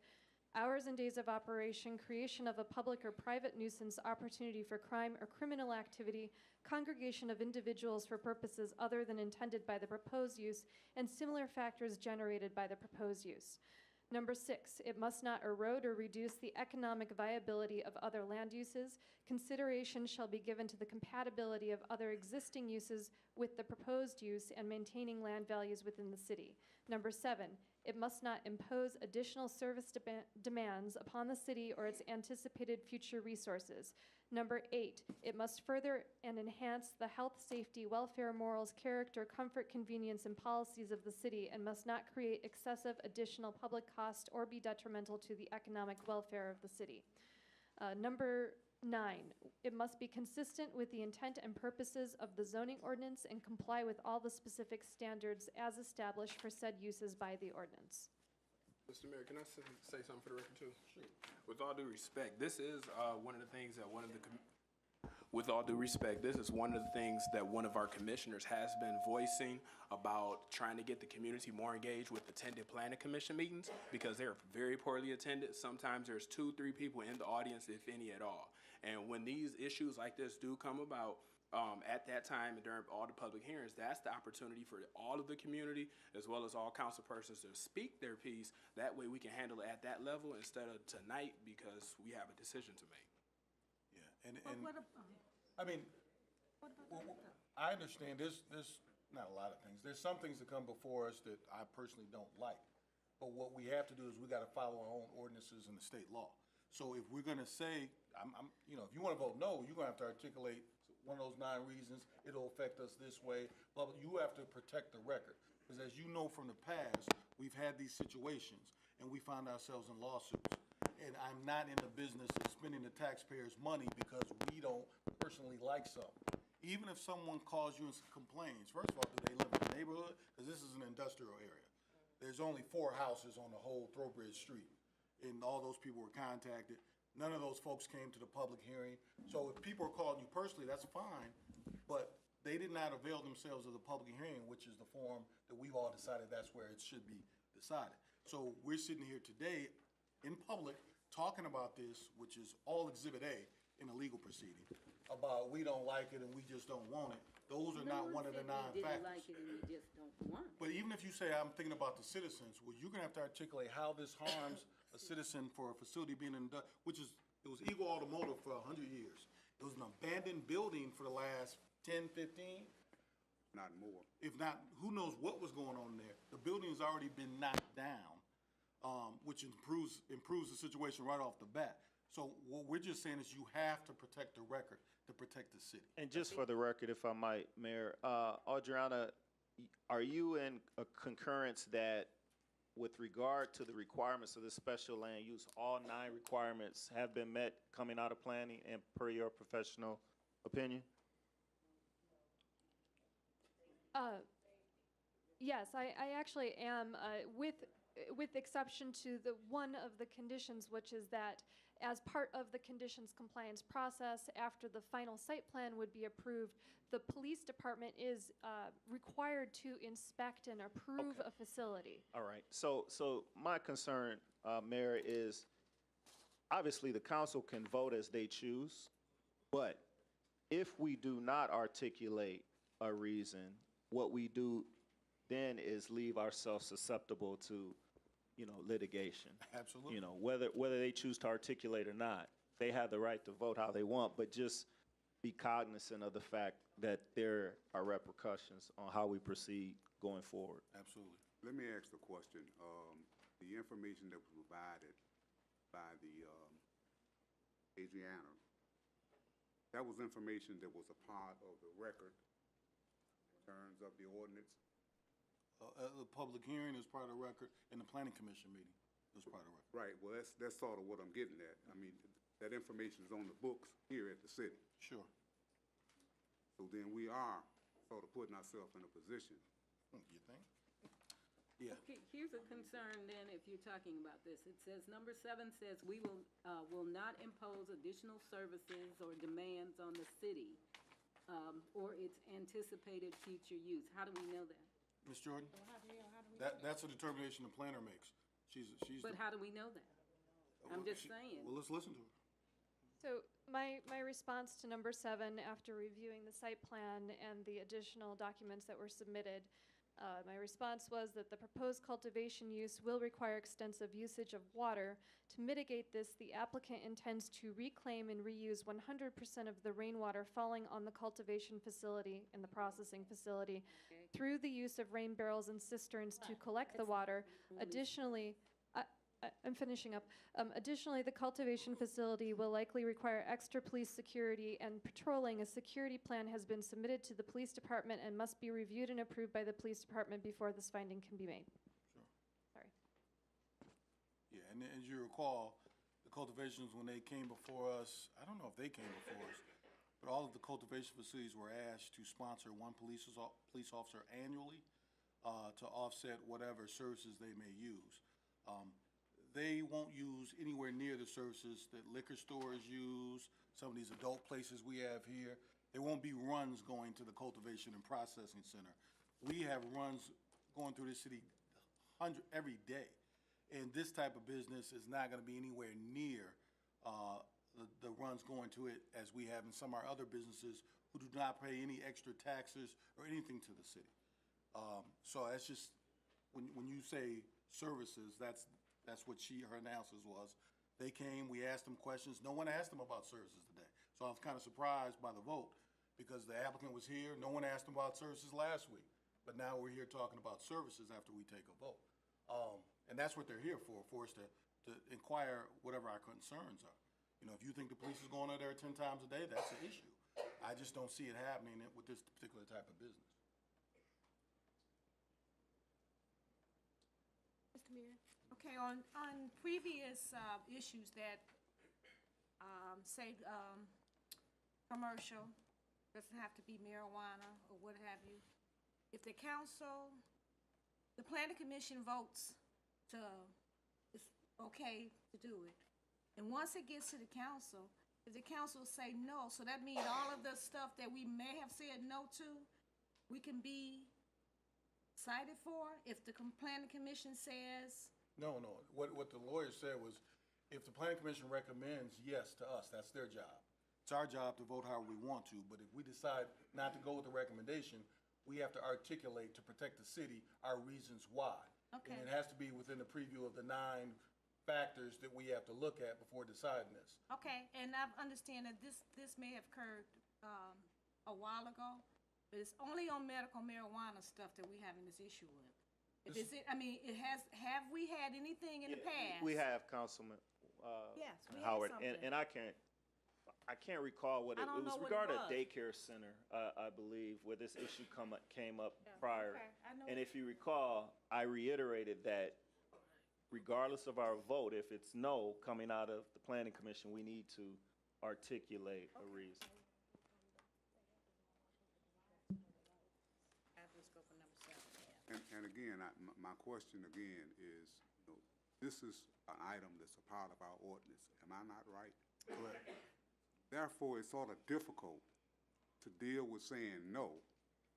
hours and days of operation, creation of a public or private nuisance, opportunity for crime or criminal activity, congregation of individuals for purposes other than intended by the proposed use, and similar factors generated by the proposed use. Number 6, it must not erode or reduce the economic viability of other land uses. Consideration shall be given to the compatibility of other existing uses with the proposed use and maintaining land values within the city. Number 7, it must not impose additional service demands upon the city or its anticipated future resources. Number 8, it must further and enhance the health, safety, welfare, morals, character, comfort, convenience, and policies of the city, and must not create excessive additional public cost or be detrimental to the economic welfare of the city. Number 9, it must be consistent with the intent and purposes of the zoning ordinance and comply with all the specific standards as established for said uses by the ordinance. Mr. Mayor, can I say something for the record too? Sure. With all due respect, this is one of the things that with all due respect, this is one of the things that one of our commissioners has been voicing about trying to get the community more engaged with attended planning commission meetings because they're very poorly attended. Sometimes there's 2-3 people in the audience, if any at all. And when these issues like this do come about, at that time and during all the public hearings, that's the opportunity for all of the community as well as all council persons to speak their piece. That way we can handle it at that level instead of tonight because we have a decision to make. Yeah, I mean, I understand there's not a lot of things. There's some things that come before us that I personally don't like. But what we have to do is we got to follow our own ordinances and the state law. So if we're gonna say, you know, if you wanna vote no, you're gonna have to articulate one of those 9 reasons, it'll affect us this way, blah, blah. You have to protect the record. Because as you know from the past, we've had these situations, and we find ourselves in lawsuits. And I'm not in the business of spending the taxpayers' money because we don't personally like something. Even if someone calls you and complains, first of all, do they live in the neighborhood? Because this is an industrial area. There's only 4 houses on the whole Throwbridge Street, and all those people were contacted. None of those folks came to the public hearing. So if people are calling you personally, that's fine, but they did not avail themselves of the public hearing, which is the forum that we've all decided that's where it should be decided. So we're sitting here today in public talking about this, which is all Exhibit A in a legal proceeding, about we don't like it and we just don't want it. Those are not one of the 9 We didn't factors. like it and we just don't want it. But even if you say, I'm thinking about the citizens, well, you're gonna have to articulate how this harms a citizen for a facility being which is, it was Eagle Automotive for 100 years. It was an abandoned building for the last 10, 15. Not more. If not, who knows what was going on there? The building has already been knocked down, which improves the situation right off the bat. So what we're just saying is you have to protect the record to protect the city. And just for the record, if I might, Mayor, Adriana, are you in a concurrence that with regard to the requirements of the special land use, all 9 requirements have been met coming out of planning and per your professional opinion? Yes, I actually am, with exception to the one of the conditions, which is that as part of the conditions compliance process, after the final site plan would be approved, the police department is required to inspect and approve a facility. All right. So my concern, Mayor, is obviously the council can vote as they choose, but if we do not articulate a reason, what we do then is leave ourselves susceptible to, you know, litigation. Absolutely. You know, whether they choose to articulate or not, they have the right to vote how they want, but just be cognizant of the fact that there are repercussions on how we proceed going forward. Absolutely. Let me ask the question. The information that was provided by the Adriana, that was information that was a part of the record in terms of the ordinance? The public hearing is part of the record, and the planning commission meeting is part of the record. Right, well, that's sort of what I'm getting at. I mean, that information is on the books here at the city. Sure. So then we are sort of putting ourselves in a position. You think? Yeah. Okay, here's a concern then, if you're talking about this. It says, number 7 says, we will not impose additional services or demands on the city or its anticipated future use. How do we know that? Ms. Jordan? That's a determination the planner makes. She's. But how do we know that? I'm just saying. Well, let's listen to her. So my response to number 7, after reviewing the site plan and the additional documents that were submitted, my response was that the proposed cultivation use will require extensive usage of water. To mitigate this, the applicant intends to reclaim and reuse 100% of the rainwater falling on the cultivation facility and the processing facility through the use of rain barrels and cisterns to collect the water. Additionally, I'm finishing up. Additionally, the cultivation facility will likely require extra police security and patrolling. A security plan has been submitted to the police department and must be reviewed and approved by the police department before this finding can be made. Sure. Sorry. Yeah, and as you recall, the cultivations, when they came before us, I don't know if they came before us, but all of the cultivation facilities were asked to sponsor one police officer annually to offset whatever services they may use. They won't use anywhere near the services that liquor stores use, some of these adult places we have here. There won't be runs going to the cultivation and processing center. We have runs going through the city every day. And this type of business is not gonna be anywhere near the runs going to it as we have in some of our other businesses who do not pay any extra taxes or anything to the city. So that's just, when you say services, that's what her analysis was. They came, we asked them questions. No one asked them about services today. So I was kind of surprised by the vote because the applicant was here. No one asked them about services last week. But now we're here talking about services after we take a vote. And that's what they're here for us to to inquire whatever our concerns are. You know, if you think the police is going out there 10 times a day, that's an issue. I just don't see it happening with this particular type of business. Mr. Mayor? Okay, on previous, issues that, say, commercial, doesn't have to be marijuana or what have you. If the council, the planning commission votes to, it's okay to do it. And once it gets to the council, if the council say no, so that means all of the stuff that we may have said no to, we can be cited for? If the planning commission says, No. What the lawyer said was, if the planning commission recommends yes to us, that's their job. It's our job to vote however we want to, but if we decide not to go with the recommendation, we have to articulate to protect the city our reasons why. Okay. And it has to be within the preview of the 9 factors that we have to look at before deciding this. okay, and I understand that this may have occurred, a while ago, but it's only on medical marijuana stuff that we're having this issue with. If it's, I mean, have we had anything in the past? We have, Councilman Yes, we had Howard, something. and I can't recall what I it don't was know what it regarding a was. daycare center, I believe, where this issue came up prior. Okay, I know And it. if you recall, I reiterated that regardless of our vote, if it's no coming out of the planning commission, we need to articulate a reason. And again, my question again is, you know, this is an item that's a part of our ordinance. Am I not right? Correct. Therefore, it's sort of difficult to deal with saying no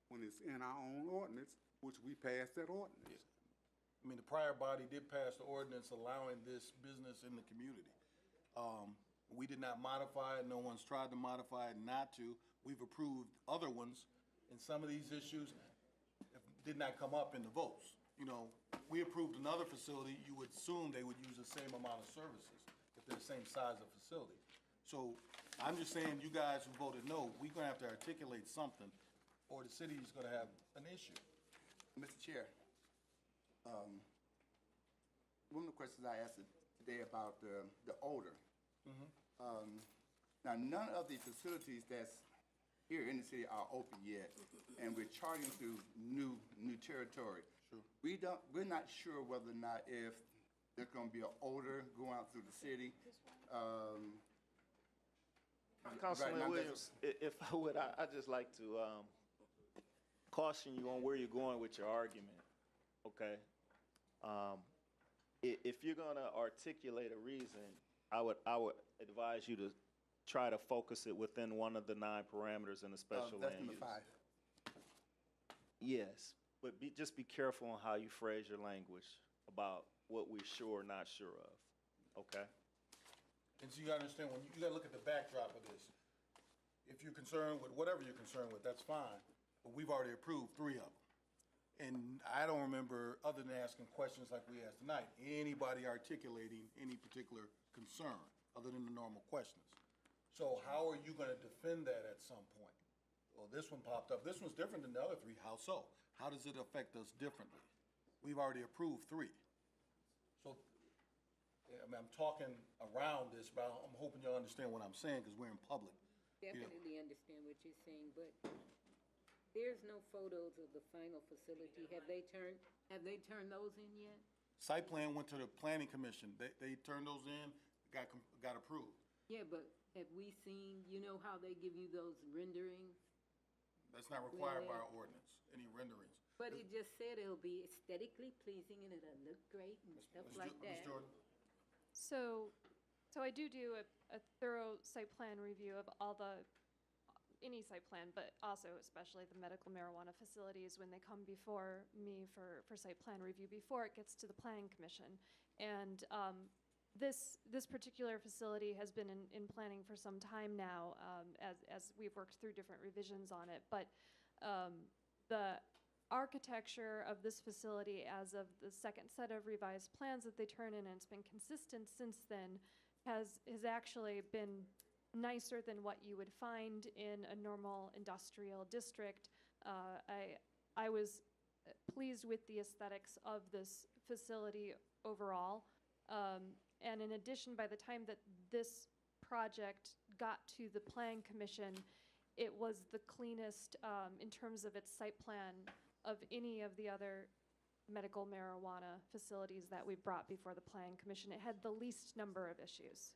when it's in our own ordinance, which we passed that ordinance. I mean, the prior body did pass the ordinance allowing this business in the community. We did not modify it, no one's tried to modify it, not to. We've approved other ones, and some of these issues did not come up in the votes. You know, we approved another facility, you would assume they would use the same amount of services if they're the same size of facility. So I'm just saying, you guys who voted no, we're gonna have to articulate something, or the city's gonna have an issue. Mr. Chair, one of the questions I asked today about the odor. Now, none of the facilities that's here in the city are open yet, and we're charting through new territory. Sure. We're not sure whether or not if there's gonna be an odor going out through the city. Councilman Right, now, Williams, if I would, I'd just like to caution you on where you're going with your argument, okay? If you're gonna articulate a reason, I would advise you to try to focus it within one of the 9 parameters in the special That's land number use. 5. Yes, but just be careful on how you phrase your language about what we're sure or not sure of, okay? And so you gotta understand, when you gotta look at the backdrop of this. If you're concerned with whatever you're concerned with, that's fine, but we've already approved 3 of them. And I don't remember, other than asking questions like we asked tonight, anybody articulating any particular concern, other than the normal questions. So how are you gonna defend that at some point? Well, this one popped up, this one's different than the other 3, how so? How does it affect us differently? We've already approved 3. So, I mean, I'm talking around this, but I'm hoping you'll understand what I'm saying, because we're in public. Definitely understand what you're saying, but there's no photos of the final facility. Have they turned those in yet? Site plan went to the planning commission, they turned those in, got approved. Yeah, but have we seen, you know how they give you those renderings? That's not required by our ordinance, any renderings. But it just said it'll be aesthetically pleasing and it'll look great and stuff like that. Ms. Jordan? So I do a thorough site plan review of any site plan, but also especially the medical marijuana facilities when they come before me for site plan review, before it gets to the planning commission. And this particular facility has been in planning for some time now, as we've worked through different revisions on it. But the architecture of this facility, as of the second set of revised plans that they turn in, and it's been consistent since then, has actually been nicer than what you would find in a normal industrial district. I was pleased with the aesthetics of this facility overall. And in addition, by the time that this project got to the Plan Commission, it was the cleanest in terms of its site plan of any of the other medical marijuana facilities that we brought before the Plan Commission. It had the least number of issues.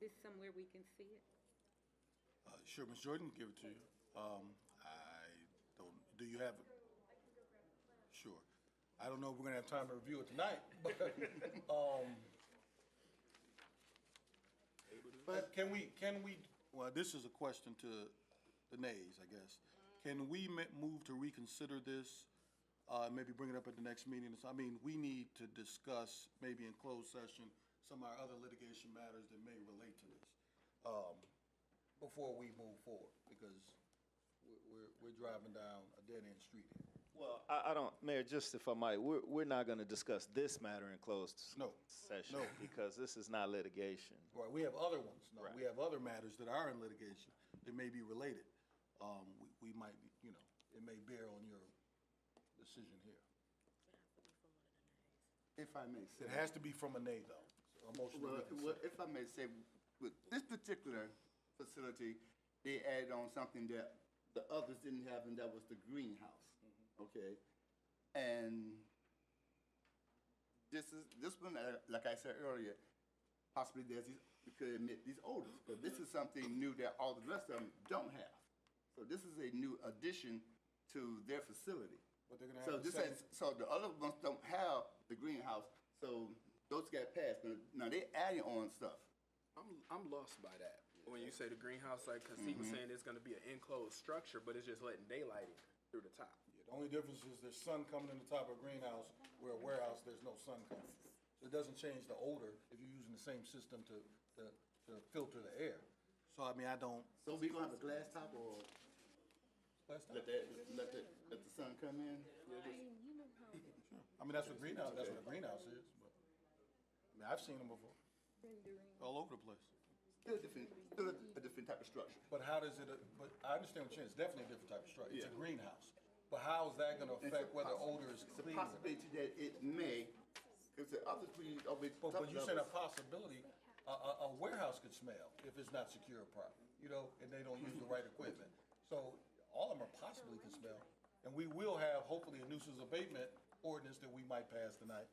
This somewhere we can see it? Sure, Ms. Jordan, give it to you. I don't, do you have it? Sure. I don't know if we're gonna have time to review it tonight, but can we, well, this is a question to the nays, I guess. Can we move to reconsider this, maybe bring it up at the next meeting? I mean, we need to discuss, maybe in closed session, some of our other litigation matters that may relate to this, before we move forward, because we're driving down a dead-end street here. Well, I don't, Mayor, just if I might, we're not going to discuss this matter in closed session. No. Because this is not litigation. Right, we have other ones. No, Right. we have other matters that are in litigation that may be related. We might be, you know, it may bear on your decision here. If I may say. It has to be from a nay, though. A motion to reconsider. Well, if I may say, with this particular facility, they added on something that the others didn't have, and that was the greenhouse. Okay? And this one, like I said earlier, possibly we could admit these odors, but this is something new that all the rest of them don't have. So this is a new addition to their facility. But they're gonna have the same. So the other ones don't have the greenhouse, so those got passed. But now they're adding on stuff. I'm lost by that. When you say the greenhouse, like, because he was saying it's going to be an enclosed structure, but it's just letting daylight in through the top. Yeah, the only difference is there's sun coming in the top of a greenhouse, where a warehouse, there's no sun coming. So it doesn't change the odor if you're using the same system to filter the air. So, I mean, I don't. So we gonna have a glass top or Glass top? let the sun come in? I mean, that's what greenhouse is, but, I mean, I've seen them before. All over the place. Still a different type of structure. But how does it, but I understand what you're saying, it's definitely a different type of structure, it's a greenhouse. But how is that gonna affect whether odor is It's a clean? possibility that it may, because the others we always. But you said a possibility, a warehouse could smell if it's not secured properly, you know, and they don't use the right equipment. So all of them are possibly can smell. And we will have hopefully a nuisance abatement ordinance that we might pass tonight.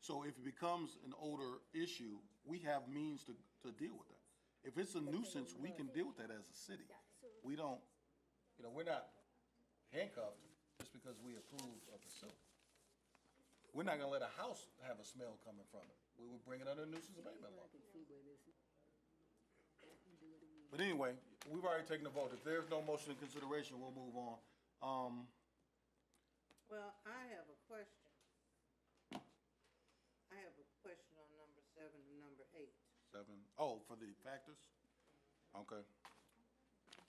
So if it becomes an odor issue, we have means to deal with that. If it's a nuisance, we can deal with that as a city. We don't, you know, we're not handcuffed just because we approve a facility. We're not gonna let a house have a smell coming from it. We would bring it under nuisance abatement law. But anyway, we've already taken a vote. If there's no motion in consideration, we'll move on. Well, I have a question. I have a question on number 7 and number 8. 7, oh, for the factors? Okay.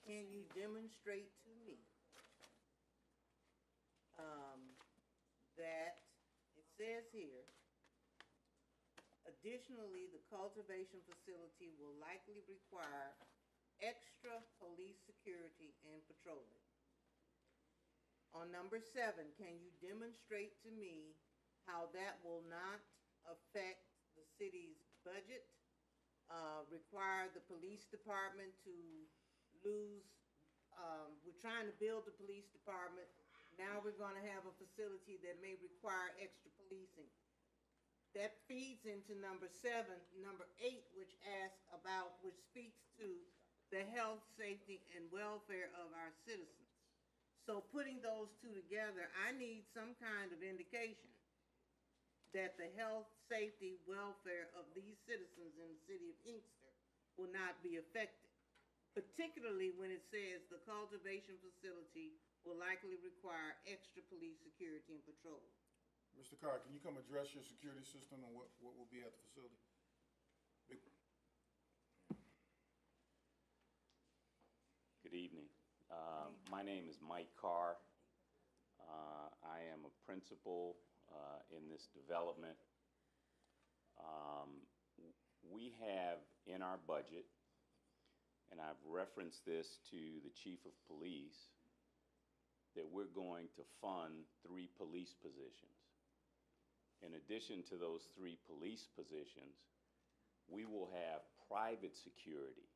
Can you demonstrate to me that it says here, additionally, the cultivation facility will likely require extra police security and patrolling? On number 7, can you demonstrate to me how that will not affect the city's budget, require the police department to lose, we're trying to build the police department, now we're gonna have a facility that may require extra policing. That feeds into number 7, number 8, which speaks to the health, safety, and welfare of our citizens. So putting those two together, I need some kind of indication that the health, safety, welfare of these citizens in the city of Inkster will not be affected, particularly when it says the cultivation facility will likely require extra police security and patrol. Mr. Carr, can you come address your security system and what will be at the facility? Good evening. My name is Mike Carr. I am a principal in this development. We have in our budget, and I've referenced this to the chief of police, that we're going to fund 3 police positions. In addition to those 3 police positions, we will have private security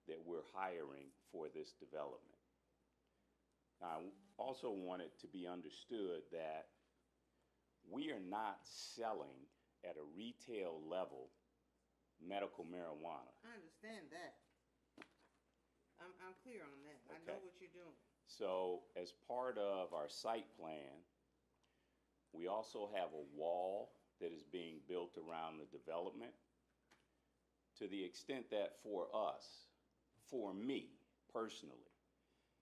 that we're hiring for this development. Now, I also want it to be understood that we are not selling at a retail level medical marijuana. I understand that. I'm clear on that. I know Okay. what you're doing. So as part of our site plan, we also have a wall that is being built around the development to the extent that for us, for me personally,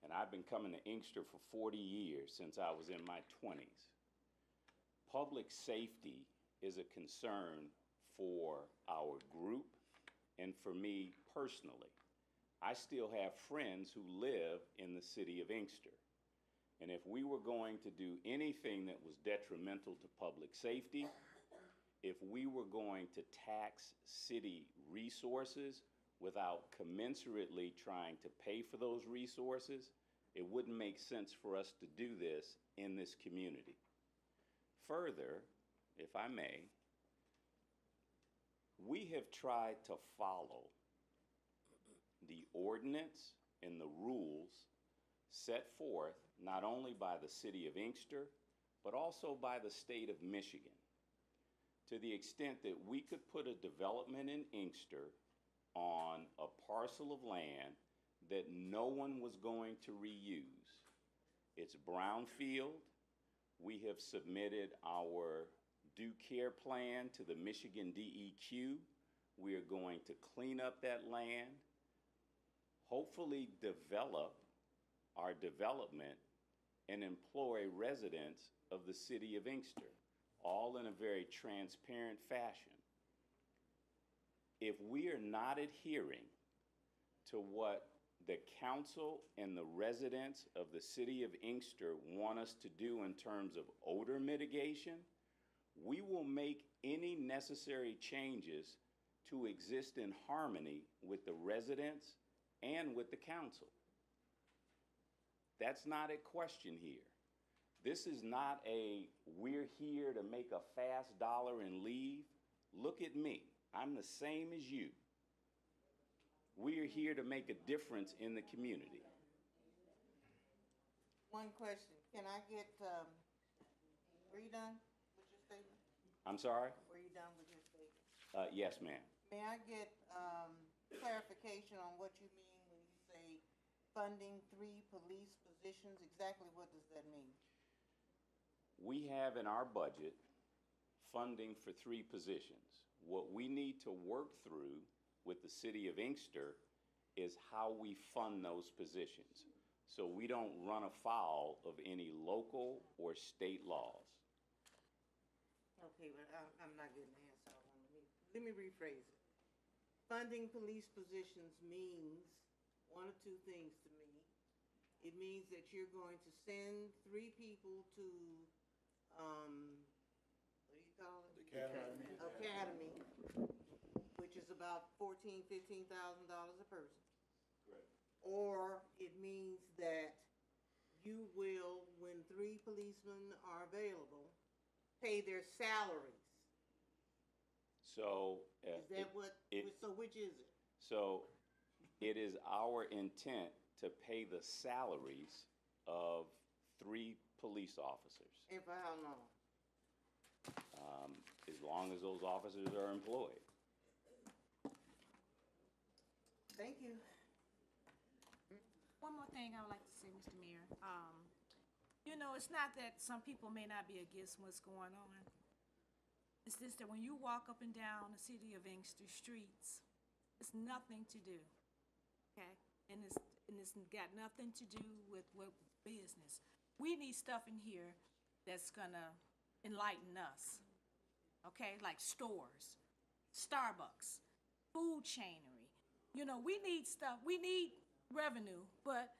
and I've been coming to Inkster for 40 years since I was in my 20s, public safety is a concern for our group and for me personally. I still have friends who live in the city of Inkster. And if we were going to do anything that was detrimental to public safety, if we were going to tax city resources without commensurately trying to pay for those resources, it wouldn't make sense for us to do this in this community. Further, if I may, we have tried to follow the ordinance and the rules set forth not only by the city of Inkster, but also by the state of Michigan, to the extent that we could put a development in Inkster on a parcel of land that no one was going to reuse. It's brownfield. We have submitted our due care plan to the Michigan DEQ. We are going to clean up that land, hopefully develop our development and employ residents of the city of Inkster, all in a very transparent fashion. If we are not adhering to what the council and the residents of the city of Inkster want us to do in terms of odor mitigation, we will make any necessary changes to exist in harmony with the residents and with the council. That's not a question here. This is not a, we're here to make a fast dollar and leave. Look at me. I'm the same as you. We are here to make a difference in the community. One question. Can I get, were you done with your statement? I'm sorry? Were you done with your statement? Yes, ma'am. May I get clarification on what you mean when you say funding 3 police positions? Exactly what does that mean? We have in our budget funding for 3 positions. What we need to work through with the city of Inkster is how we fund those positions, so we don't run afoul of any local or state laws. Okay, but I'm not getting the answer I want. Let me rephrase it. Funding police positions means one of 2 things to me. It means that you're going to send 3 people to, what do you call it? Academy. Academy, which is about $14,000, $15,000 a person. Correct. Or it means that you will, when 3 policemen are available, pay their salaries. So Is that so which is it? So it is our intent to pay the salaries of 3 police officers, And for how long? as long as those officers are employed. Thank you. One more thing I would like to say, Mr. Mayor. You know, it's not that some people may not be against what's going on. It's just that when you walk up and down the city of Inkster streets, it's nothing to do, okay? And it's got nothing to do with business. We need stuff in here that's gonna enlighten us, okay? Like stores, Starbucks, food chainery. You know, we need stuff, we need revenue, but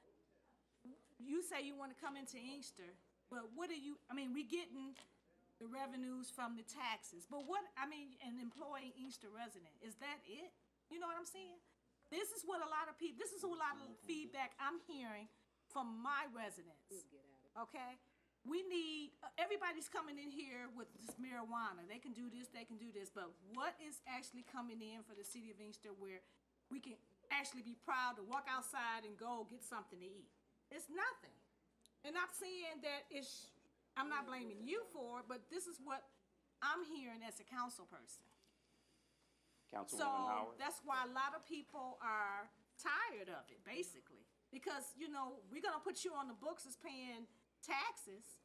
you say you wanna come into Inkster, but what are you, I mean, we getting the revenues from the taxes, but what, I mean, an employee Inkster resident, is that it? You know what I'm saying? This is what a lot of people, this is a lot of feedback I'm hearing from my residents, okay? we need, everybody's coming in here with this marijuana. They can do this, they can do this, but what is actually coming in for the city of Inkster where we can actually be proud to walk outside and go get something to eat? It's nothing. And I'm saying that I'm not blaming you for it, but this is what I'm hearing as a council person. Councilwoman So Howard? that's why a lot of people are tired of it, basically. Because, you know, we're gonna put you on the books as paying taxes,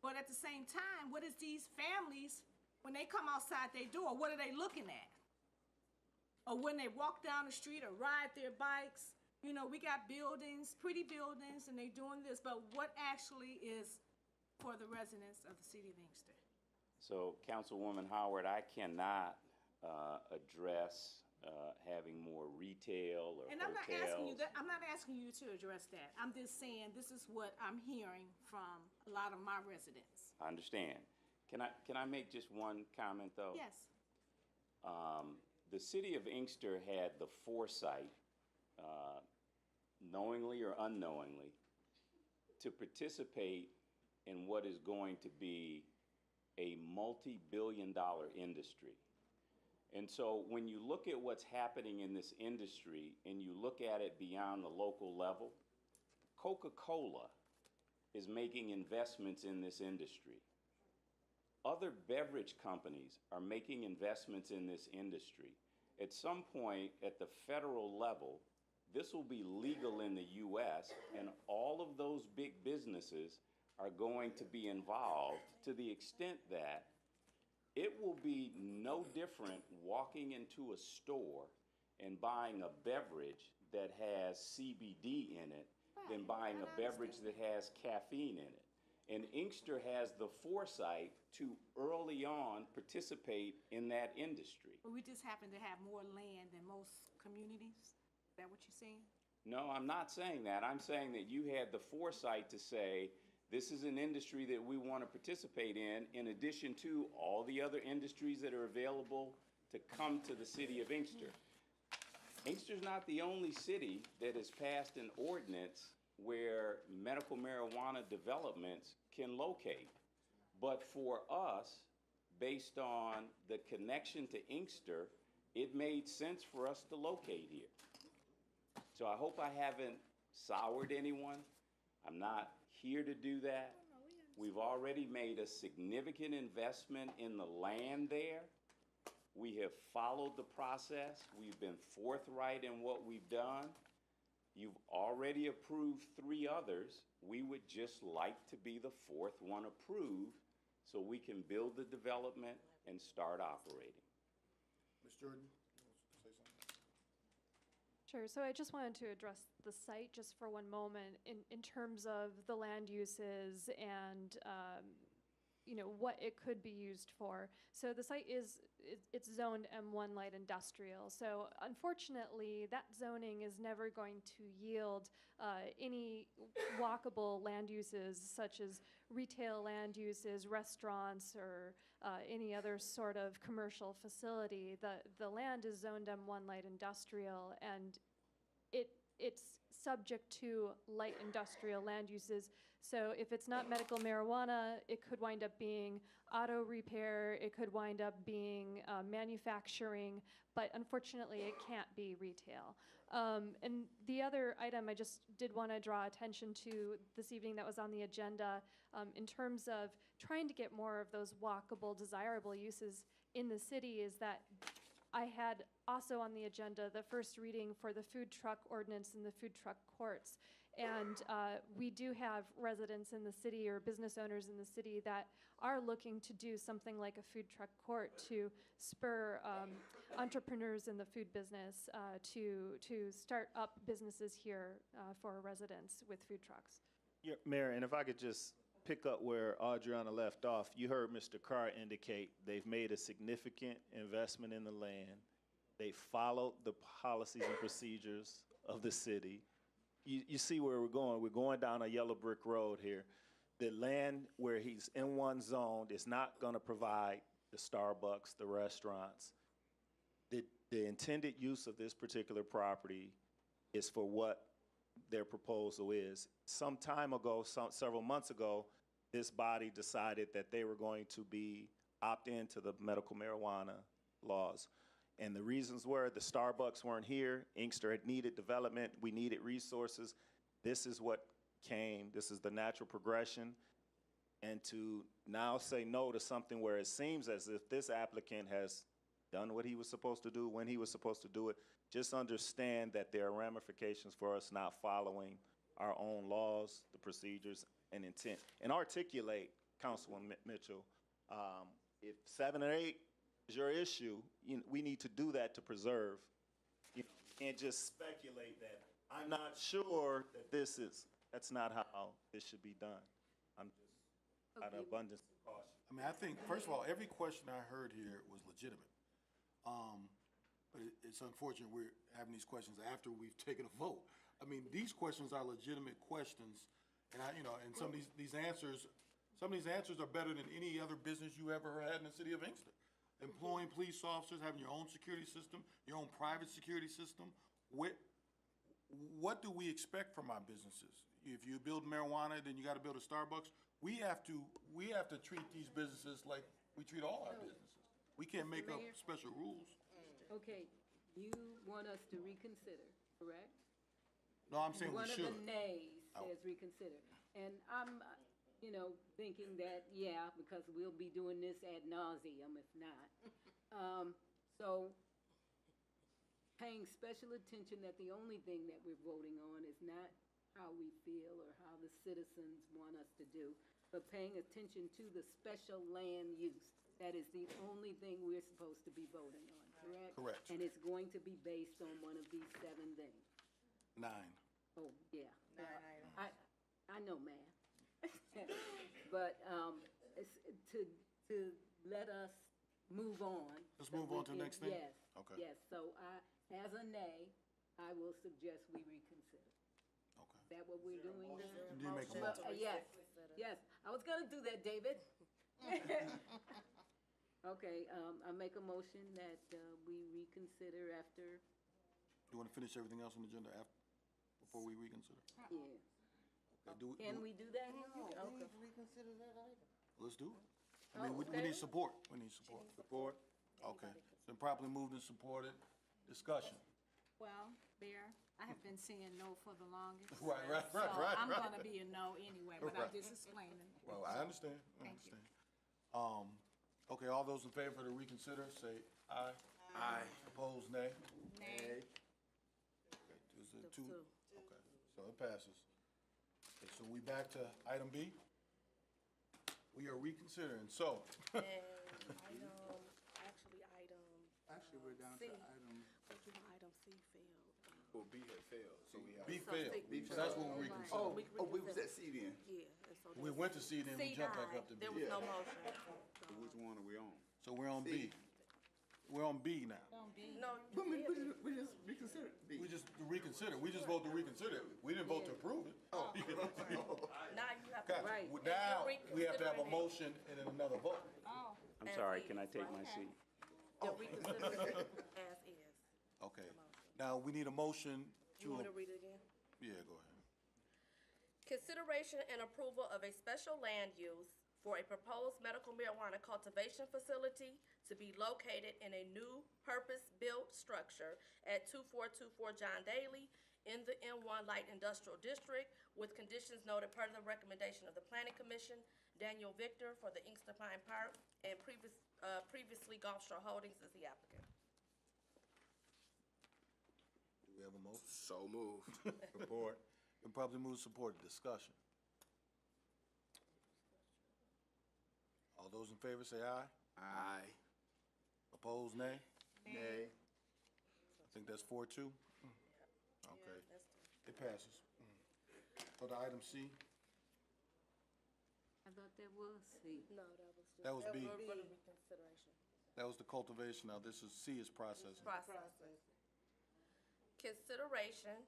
but at the same time, what is these families, when they come outside their door, what are they looking at? Or when they walk down the street or ride their bikes, you know, we got buildings, pretty buildings, and they doing this, but what actually is for the residents of the city of Inkster? So, Councilwoman Howard, I cannot address having more retail or And I'm not asking you hotels. that, I'm not asking you to address that. I'm just saying this is what I'm hearing from a lot of my residents. I understand. Can I make just one comment, though? Yes. The city of Inkster had the foresight, knowingly or unknowingly, to participate in what is going to be a multi-billion-dollar industry. And so when you look at what's happening in this industry and you look at it beyond the local level, Coca-Cola is making investments in this industry. Other beverage companies are making investments in this industry. At some point at the federal level, this will be legal in the US, and all of those big businesses are going to be involved to the extent that it will be no different walking into a store and buying a beverage that has CBD in it than buying a beverage that has caffeine in it. And Inkster has the foresight to early on participate in that industry. But we just happen to have more land than most communities? Is that what you're saying? No, I'm not saying that. I'm saying that you had the foresight to say, this is an industry that we want to participate in addition to all the other industries that are available to come to the city of Inkster. Inkster's not the only city that has passed an ordinance where medical marijuana developments can locate. But for us, based on the connection to Inkster, it made sense for us to locate here. So I hope I haven't soured anyone. I'm not here to do that. We've already made a significant investment in the land there. We have followed the process. We've been forthright in what we've done. You've already approved 3 others. We would just like to be the 4th one approved so we can build the development and start operating. Ms. Jordan, you want to say something? Sure, so I just wanted to address the site just for one moment in terms of the land uses and you know, what it could be used for. So the site it's zoned M1 light industrial. So unfortunately, that zoning is never going to yield any walkable land uses such as retail land uses, restaurants, or any other sort of commercial facility. The land is zoned M1 light industrial, and it's subject to light industrial land uses. So if it's not medical marijuana, it could wind up being auto repair, it could wind up being manufacturing, but unfortunately it can't be retail. And the other item I just did want to draw attention to this evening that was on the agenda in terms of trying to get more of those walkable, desirable uses in the city is that I had also on the agenda the first reading for the food truck ordinance in the food truck courts. And we do have residents in the city or business owners in the city that are looking to do something like a food truck court to spur entrepreneurs in the food business to start up businesses here for residents with food trucks. Yeah, Mayor, and if I could just pick up where Adriana left off, you heard Mr. Carr indicate they've made a significant investment in the land. They followed the policies and procedures of the city. You see where we're going. We're going down a yellow brick road here. The land where he's in one zone is not going to provide the Starbucks, the restaurants. The intended use of this particular property is for what their proposal is. Some time ago, several months ago, this body decided that they were going to be opt into the medical marijuana laws. And the reasons were the Starbucks weren't here, Inkster had needed development, we needed resources. This is what came, this is the natural progression. And to now say no to something where it seems as if this applicant has done what he was supposed to do, when he was supposed to do it, just understand that there are ramifications for us not following our own laws, the procedures, and intent. And articulate, Councilwoman Mitchell, if 7 or 8 is your issue, we need to do that to preserve. You can't just speculate that I'm not sure that that's not how this should be done. I'm just out of abundance of caution. I mean, I think, first of all, every question I heard here was legitimate. But it's unfortunate we're having these questions after we've taken a vote. I mean, these questions are legitimate questions, and and some of these answers are better than any other business you ever had in the city of Inkster. Employing police officers, having your own security system, your own private security system. What do we expect from our businesses? If you build marijuana, then you got to build a Starbucks. We have to treat these businesses like we treat all our businesses. We can't make up special rules. Okay, you want us to reconsider, correct? No, I'm saying we should. One of the nays says reconsider. And I'm, thinking that, yeah, because we'll be doing this ad nauseum if not. So paying special attention that the only thing that we're voting on is not how we feel or how the citizens want us to do, but paying attention to the special land use. That is the only thing we're supposed to be voting on, correct? Correct. And it's going to be based on one of these 7 things. 9. Oh, yeah. I know math. But it's to let us move on. Let's move on to the next thing? Yes. Okay. Yes, so as a nay, I will suggest we reconsider. Okay. Is that what we're doing now? You did make a Well, motion. yes, I was gonna do that, David. Okay, I make a motion that we reconsider after, You want to finish everything else on the agenda before we reconsider? yeah. Okay, Can we do that? Okay. Reconsider that item. Let's do it. I mean, we need support. We need support. Support? Okay. It's been properly moved and supported. Discussion. Well, Mayor, I have been saying no for the longest. Right. So I'm right. gonna be a no anyway, but I'm Right. just explaining. Well, I understand. Thank you. Okay, all those in favor to reconsider, say aye. Aye. Opposed, nay? Nay. Okay, is it 2? Okay, so it passes. Okay, so we back to item B. We are reconsidering, so. And Actually, we're down C. to item. Item C failed. Well, B had failed, so we have. B failed, so that's what we're reconsidering. We was at C then. Yeah, and so We went to C, then we C jumped back died. up to B. There was no motion. So which one are we on? So we're on B. We're on B now. No, We just reconsidered B. We just reconsider. We just vote to reconsider. We didn't vote to approve it. now you have to. Gotcha. Right. Now, we have to have a reconsidering it. motion and then another vote. Oh, I'm sorry, can I take my seat? The reconsider as is. Okay. Now, we need a motion You want me to read it again? Yeah, go ahead. Consideration and approval of a special land use for a proposed medical marijuana cultivation facility to be located in a new purpose-built structure at 2424 John Daly in the M1 Light Industrial District with conditions noted per the recommendation of the Planning Commission, Daniel Victor for the Inkster Pine Park, and previously Gulf Shore Holdings is the applicant. Do we have a motion? So moved. Support. And probably move support. Discussion. All those in favor say aye. Aye. Opposed, nay? Nay. I think that's 4-2. Okay. It passes. So the item C, I thought that was C. No, that was just. That was B. For the reconsideration. that was the cultivation. Now this is C is processing. Processing. Consideration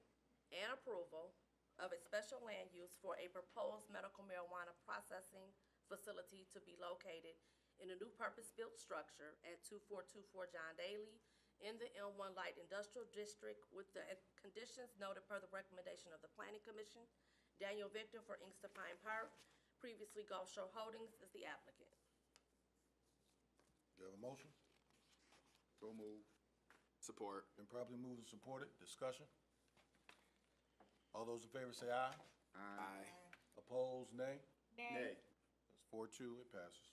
and approval of a special land use for a proposed medical marijuana processing facility to be located in a new purpose-built structure at 2424 John Daly in the M1 Light Industrial District with the conditions noted per the recommendation of the Planning Commission, Daniel Victor for Inkster Pine Park, Previously Gulf Shore Holdings is the applicant. Do you have a motion? So move. Support. Been properly moved and supported. Discussion? All those in favor say aye. Aye. Opposed, nay? Nay. That's 4-2, it passes.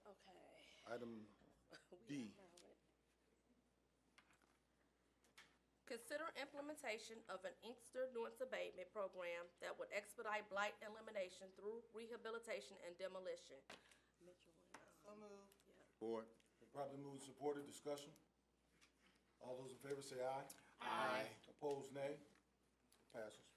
Okay. Item D. Consider implementation of an Inkster nuisance abatement program that would expedite blight elimination through rehabilitation and demolition. Mitchell and, So moved. Support. Been properly moved and supported. Discussion? All those in favor say aye. Aye. Opposed, nay? Passes.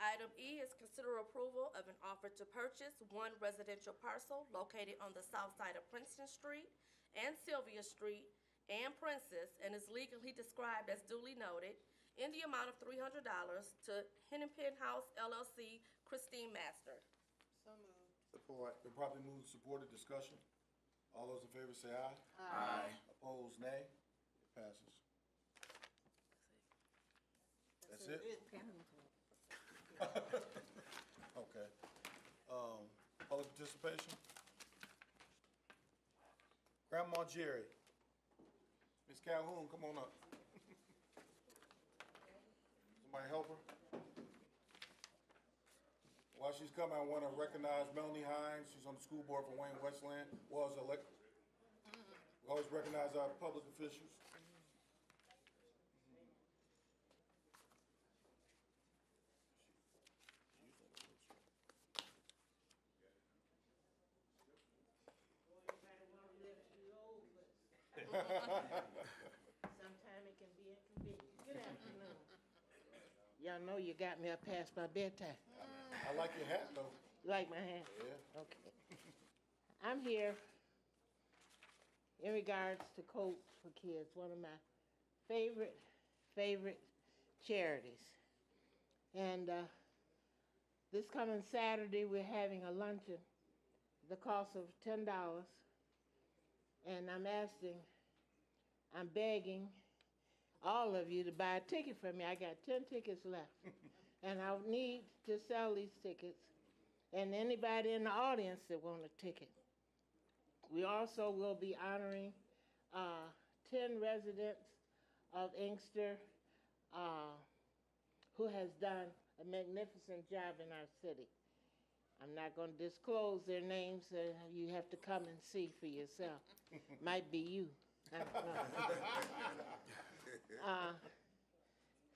Item E is consider approval of an offer to purchase one residential parcel located on the south side of Princeton Street and Sylvia Street and Princess, and is legally described as duly noted, in the amount of $300 to Hennepin House LLC, Christine Master. So moved. Support. Been properly moved and supported. Discussion? All those in favor say aye. Aye. Opposed, nay? It passes. That's it? Okay. Public participation? Grandma Jerry. Ms. Calhoun, come on up. Somebody help her? While she's coming, I want to recognize Melanie Hines. She's on the school board for Wayne Westland. We always recognize our public officials. Sometimes it can be inconvenient. Good afternoon. Y'all know you got me up past my bedtime. I like your hat, though. You like my hat? Yeah. Okay. I'm here in regards to Coats for Kids, one of my favorite charities. And this coming Saturday, we're having a luncheon, the cost of $10. And I'm begging all of you to buy a ticket for me. I got 10 tickets left. And I need to sell these tickets. And anybody in the audience that want a ticket. We also will be honoring 10 residents of Inkster who has done a magnificent job in our city. I'm not going to disclose their names, so you have to come and see for yourself. Might be you. I don't know.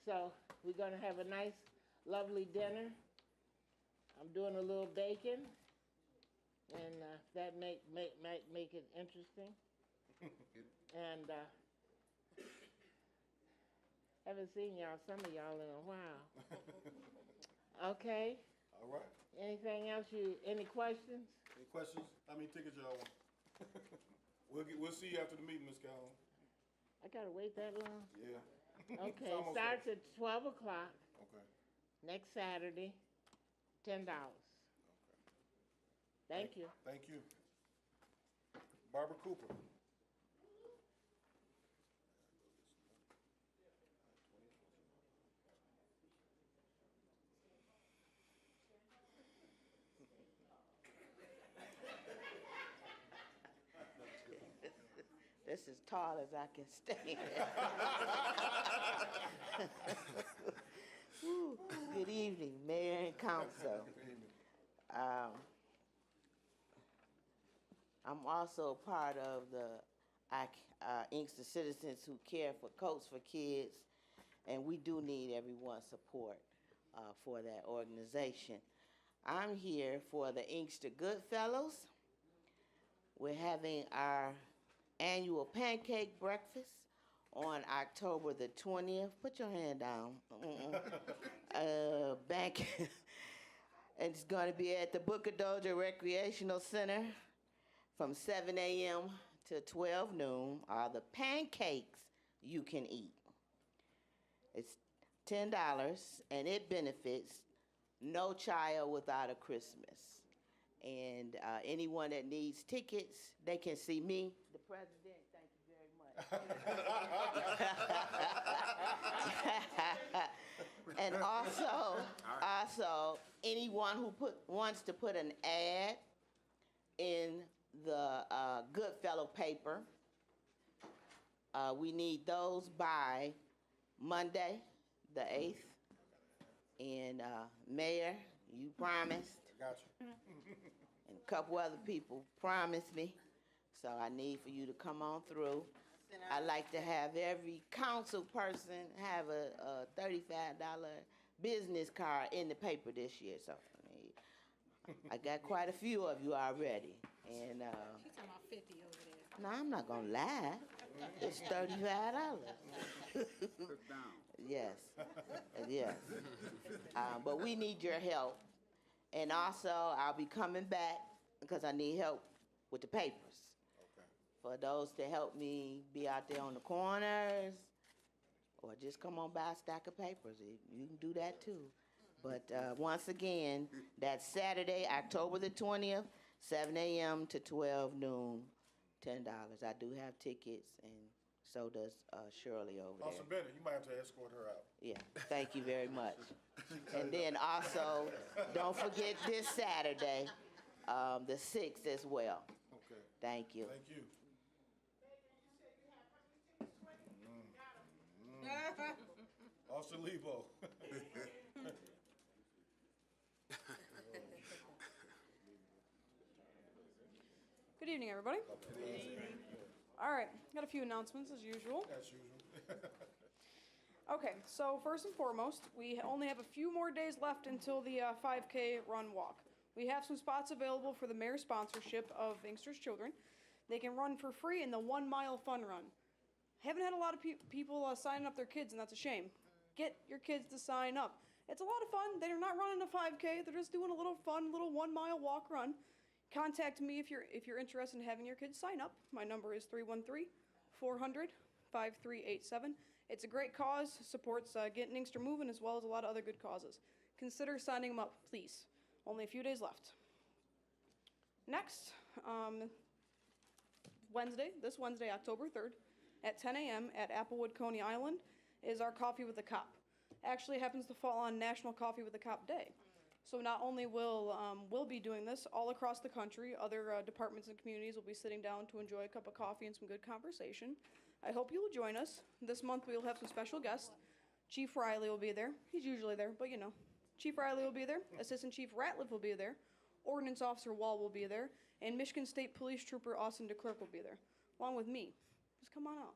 So we're going to have a nice, lovely dinner. I'm doing a little bacon, and that might make it interesting. And haven't seen some of y'all in a while. Okay. All right. Anything else? Any questions? Any questions? How many tickets y'all want? We'll see you after the meeting, Ms. Calhoun. I gotta wait that long? Yeah. Okay, it starts at 12 o'clock. Okay. Next Saturday, $10. Thank you. Thank you. Barbara Cooper. This is tall as I can stand. Whew. Good evening, Mayor and Council. I'm also part of the Inkster Citizens Who Care for Coats for Kids, and we do need everyone's support for that organization. I'm here for the Inkster Goodfellows. We're having our annual pancake breakfast on October the 20th. Put your hand down. It's going to be at the Booker-Doja Recreational Center from 7 a.m. to 12 noon. Are the pancakes you can eat. It's $10, and it benefits No Child Without a Christmas. And anyone that needs tickets, they can see me, the president. Thank you very much. And also, anyone who wants to put an ad in the Goodfellow paper, we need those by Monday, the 8th. And Mayor, you promised. Got you. And a couple other people promised me. So I need for you to come on through. I like to have every council person have a $35 business card in the paper this year. So I got quite a few of you already. And She's talking about 50 over there. no, I'm not gonna lie. It's $35. Yes, yes. But we need your help. And also, I'll be coming back because I need help with the papers. For those to help me be out there on the corners, or just come on by a stack of papers. You can do that too. But once again, that's Saturday, October the 20th, 7 a.m. to 12 noon, $10. I do have tickets, and so does Shirley over there. Officer Bennett, you might have to escort her out. Yeah, thank you very much. And then also, don't forget this Saturday, the 6th as well. Okay. Thank you. Thank you. Officer Lebo. Good evening, everybody. All right, got a few announcements as usual. As usual. Okay, so first and foremost, we only have a few more days left until the 5K run walk. We have some spots available for the mayor's sponsorship of Inkster's children. They can run for free in the 1 mile fun run. Haven't had a lot of people signing up their kids, and that's a shame. Get your kids to sign up. It's a lot of fun. They're not running a 5K. They're just doing a little fun, little 1 mile walk run. Contact me if you're interested in having your kids sign up. My number is 313-400-5387. It's a great cause, supports getting Inkster moving as well as a lot of other good causes. Consider signing them up, please. Only a few days left. Next, this Wednesday, October 3rd, at 10 a.m. at Applewood, Coney Island, is our Coffee with a Cop. Actually, it happens to fall on National Coffee with a Cop Day. So not only will we'll be doing this all across the country, other departments and communities will be sitting down to enjoy a cup of coffee and some good conversation. I hope you will join us. This month we will have some special guests. Chief Riley will be there. He's usually there, but you know. Chief Riley will be there. Assistant Chief Ratliff will be there. Ordnance Officer Wall will be there. And Michigan State Police Trooper Austin DeClerc will be there, along with me. Just come on out.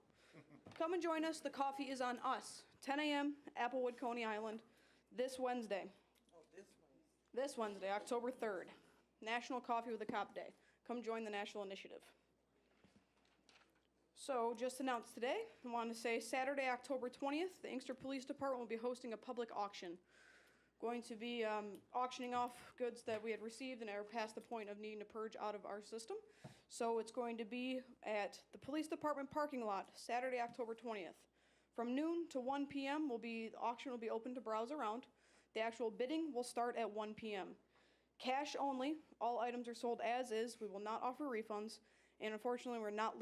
Come and join us. The coffee is on us. 10 a.m., Applewood, Coney Island, this Wednesday. This Wednesday, October 3rd, National Coffee with a Cop Day. Come join the national initiative. So, just announced today, I want to say Saturday, October 20th, the Inkster Police Department will be hosting a public auction. Going to be auctioning off goods that we had received and are past the point of needing to purge out of our system. So it's going to be at the Police Department parking lot, Saturday, October 20th. From noon to 1 p.m. The auction will be open to browse around. The actual bidding will start at 1 p.m. Cash only. All items are sold as is. We will not offer refunds. And unfortunately, we're not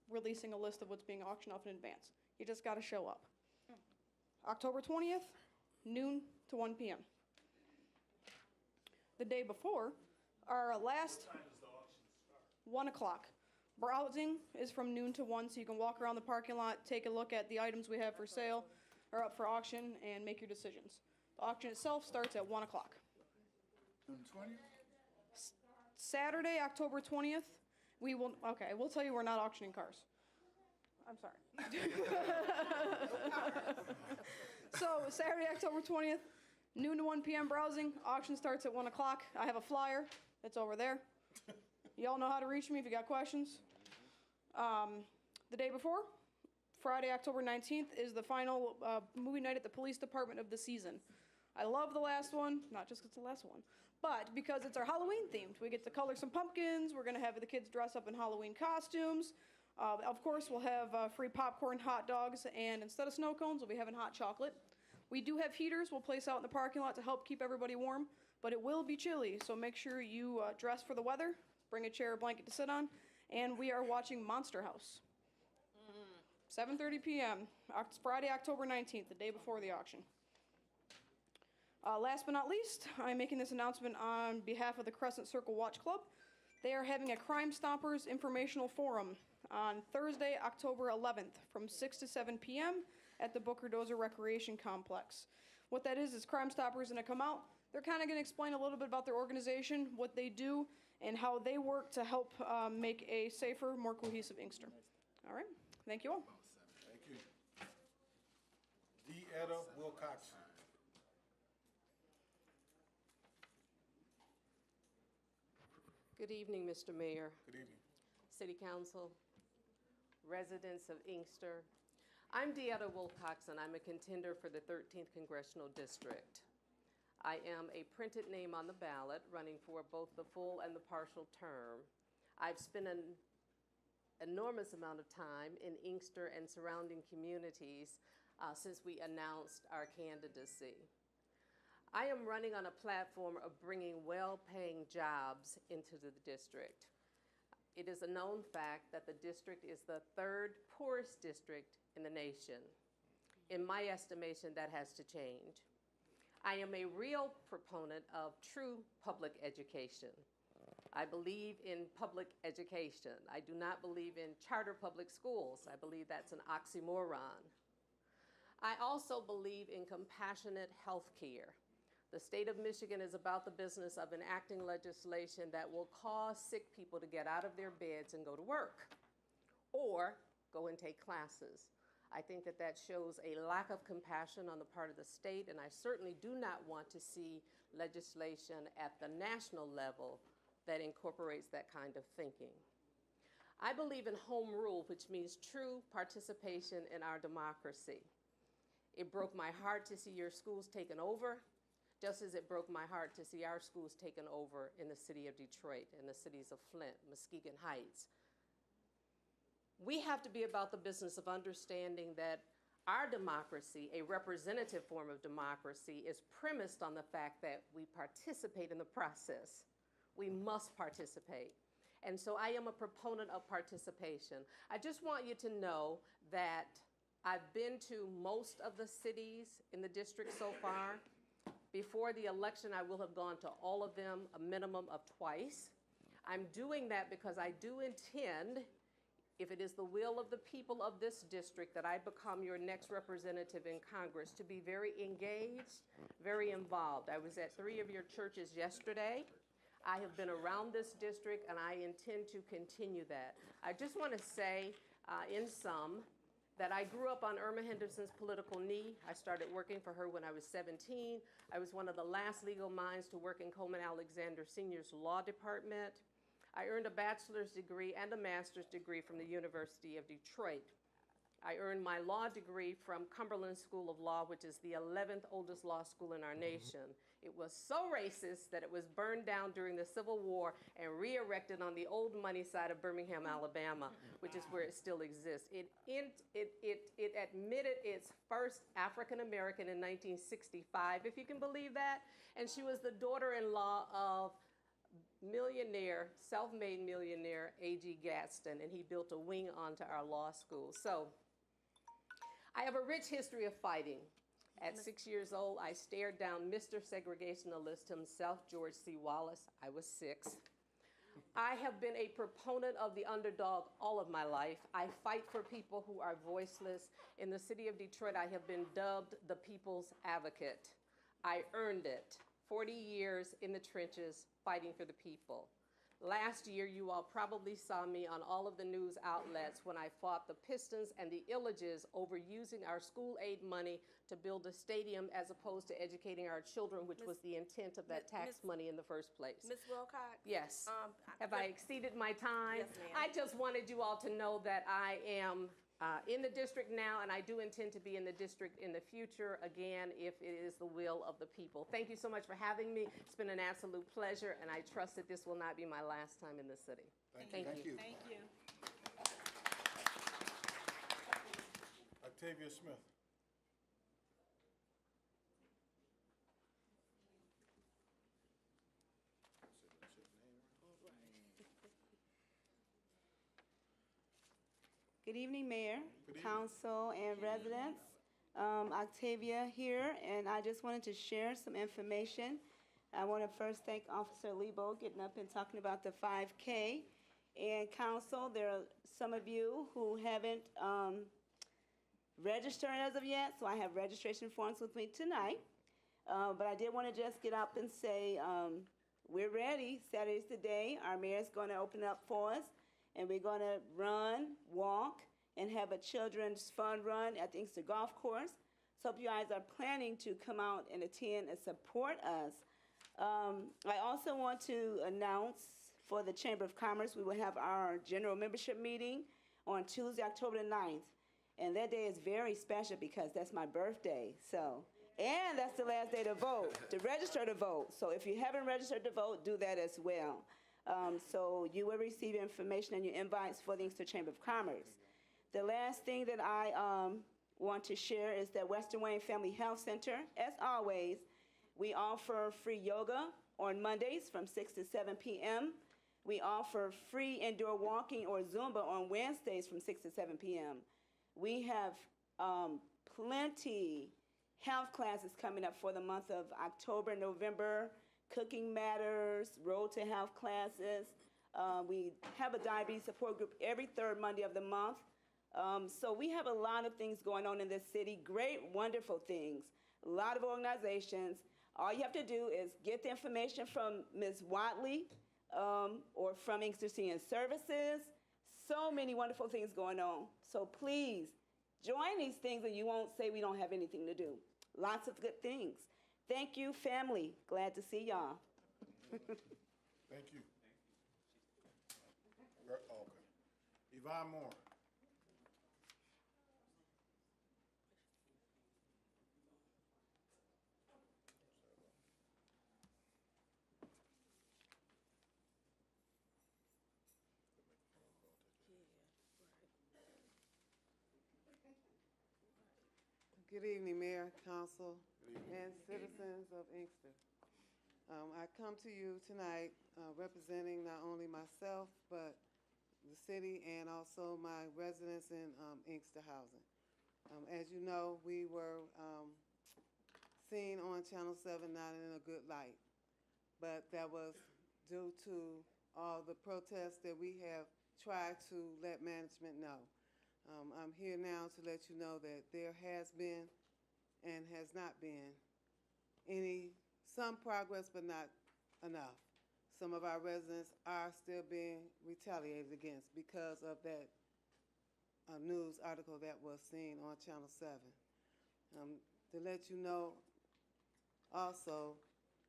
releasing a list of what's being auctioned off in advance. You just got to show up. October 20th, noon to 1 p.m. The day before, our last... 1 o'clock. Browsing is from noon to 1, so you can walk around the parking lot, take a look at the items we have for sale or up for auction, and make your decisions. The auction itself starts at 1 o'clock. Saturday, October 20th, we'll tell you we're not auctioning cars. I'm sorry. So, Saturday, October 20th, noon to 1 p.m. browsing. Auction starts at 1 o'clock. I have a flyer. It's over there. Y'all know how to reach me if you got questions. The day before, Friday, October 19th, is the final movie night at the police department of the season. I love the last one, not just because it's the last one, but because it's our Halloween themed. We get to color some pumpkins. We're going to have the kids dress up in Halloween costumes. Of course, we'll have free popcorn, hot dogs, and instead of snow cones, we'll be having hot chocolate. We do have heaters we'll place out in the parking lot to help keep everybody warm, but it will be chilly, so make sure you dress for the weather. Bring a chair or blanket to sit on, and we are watching Monster House. 7:30 p.m., Friday, October 19th, the day before the auction. Last but not least, I'm making this announcement on behalf of the Crescent Circle Watch Club. They are having a Crime Stoppers informational forum on Thursday, October 11th from 6 to 7 p.m. at the Booker Dozer Recreation Complex. What that is Crime Stoppers going to come out. They're kind of going to explain a little bit about their organization, what they do, and how they work to help make a safer, more cohesive Inkster. All right, thank you all. Thank you. D. Etta Wilcoxon. Good evening, Mr. Mayor, Good evening. City Council, residents of Inkster. I'm Deetta Wilcoxon. I'm a contender for the 13th Congressional District. I am a printed name on the ballot, running for both the full and the partial term. I've spent an enormous amount of time in Inkster and surrounding communities since we announced our candidacy. I am running on a platform of bringing well-paying jobs into the district. It is a known fact that the district is the third poorest district in the nation. In my estimation, that has to change. I am a real proponent of true public education. I believe in public education. I do not believe in charter public schools. I believe that's an oxymoron. I also believe in compassionate health care. The state of Michigan is about the business of enacting legislation that will cause sick people to get out of their beds and go to work or go and take classes. I think that that shows a lack of compassion on the part of the state, and I certainly do not want to see legislation at the national level that incorporates that kind of thinking. I believe in home rule, which means true participation in our democracy. It broke my heart to see your schools taken over, just as it broke my heart to see our schools taken over in the city of Detroit and the cities of Flint, Muskegon Heights. We have to be about the business of understanding that our democracy, a representative form of democracy, is premised on the fact that we participate in the process. We must participate. And so I am a proponent of participation. I just want you to know that I've been to most of the cities in the district so far. Before the election, I will have gone to all of them a minimum of twice. I'm doing that because I do intend, if it is the will of the people of this district, that I become your next representative in Congress, to be very engaged, very involved. I was at 3 of your churches yesterday. I have been around this district, and I intend to continue that. I just want to say, in sum, that I grew up on Irma Henderson's political knee. I started working for her when I was 17. I was one of the last legal minds to work in Coleman Alexander Sr.'s law department. I earned a bachelor's degree and a master's degree from the University of Detroit. I earned my law degree from Cumberland School of Law, which is the 11th oldest law school in our nation. It was so racist that it was burned down during the Civil War and re-erected on the old money side of Birmingham, Alabama, which is where it still exists. It admitted its first African-American in 1965, if you can believe that, and she was the daughter-in-law of millionaire, self-made millionaire, A.G. Gadsden, and he built a wing onto our law school. So I have a rich history of fighting. At 6 years old, I stared down Mr. Segregationalist himself, George C. Wallace. I was 6. I have been a proponent of the underdog all of my life. I fight for people who are voiceless. In the city of Detroit, I have been dubbed the people's advocate. I earned it. 40 years in the trenches fighting for the people. Last year, you all probably saw me on all of the news outlets when I fought the Pistons and the Illages over using our school aid money to build a stadium as opposed to educating our children, which was the intent of that tax money in the first place. Ms. Wilcox? Yes. Have I exceeded my time? Yes, ma'am. I just wanted you all to know that I am in the district now, and I do intend to be in the district in the future, again, if it is the will of the people. Thank you so much for having me. It's been an absolute pleasure, and I trust that this will not be my last time in the city. Thank you. Thank you. Octavia Smith. Good evening, Mayor, Council, and residents Octavia here, and I just wanted to share some information. I want to first thank Officer Lebo getting up and talking about the 5K. And council, there are some of you who haven't registered as of yet, so I have registration forms with me tonight. But I did want to just get up and say we're ready. Saturday's the day. Our mayor's going to open up for us, and we're going to run, walk, and have a children's fun run at the Inkster Golf Course. So if you guys are planning to come out and attend and support us, I also want to announce for the Chamber of Commerce, we will have our general membership meeting on Tuesday, October the 9th. And that day is very special because that's my birthday. So, and that's the last day to vote, to register to vote. So if you haven't registered to vote, do that as well. So you will receive information and your invites for the Inkster Chamber of Commerce. The last thing that I want to share is that Western Wayne Family Health Center, as always, we offer free yoga on Mondays from 6 to 7 p.m. We offer free indoor walking or Zumba on Wednesdays from 6 to 7 p.m. We have plenty health classes coming up for the month of October, November, Cooking Matters, Road to Health classes. We have a diabetes support group every third Monday of the month. So we have a lot of things going on in this city, great, wonderful things, a lot of organizations. All you have to do is get the information from Ms. Watley or from Inkster Senior Services. So many wonderful things going on. So please, join these things and you won't say we don't have anything to do. Lots of good things. Thank you, family. Glad to see y'all. Thank you. Okay. Yvonne Moore. Good evening, Mayor, Council, and citizens of Inkster. I come to you tonight representing not only myself, but the city and also my residents in Inkster housing. As you know, we were seen on Channel 7 not in a good light, but that was due to all the protests that we have tried to let management know. I'm here now to let you know that there has been and has not been some progress, but not enough. Some of our residents are still being retaliated against because of that news article that was seen on Channel 7. To let you know also,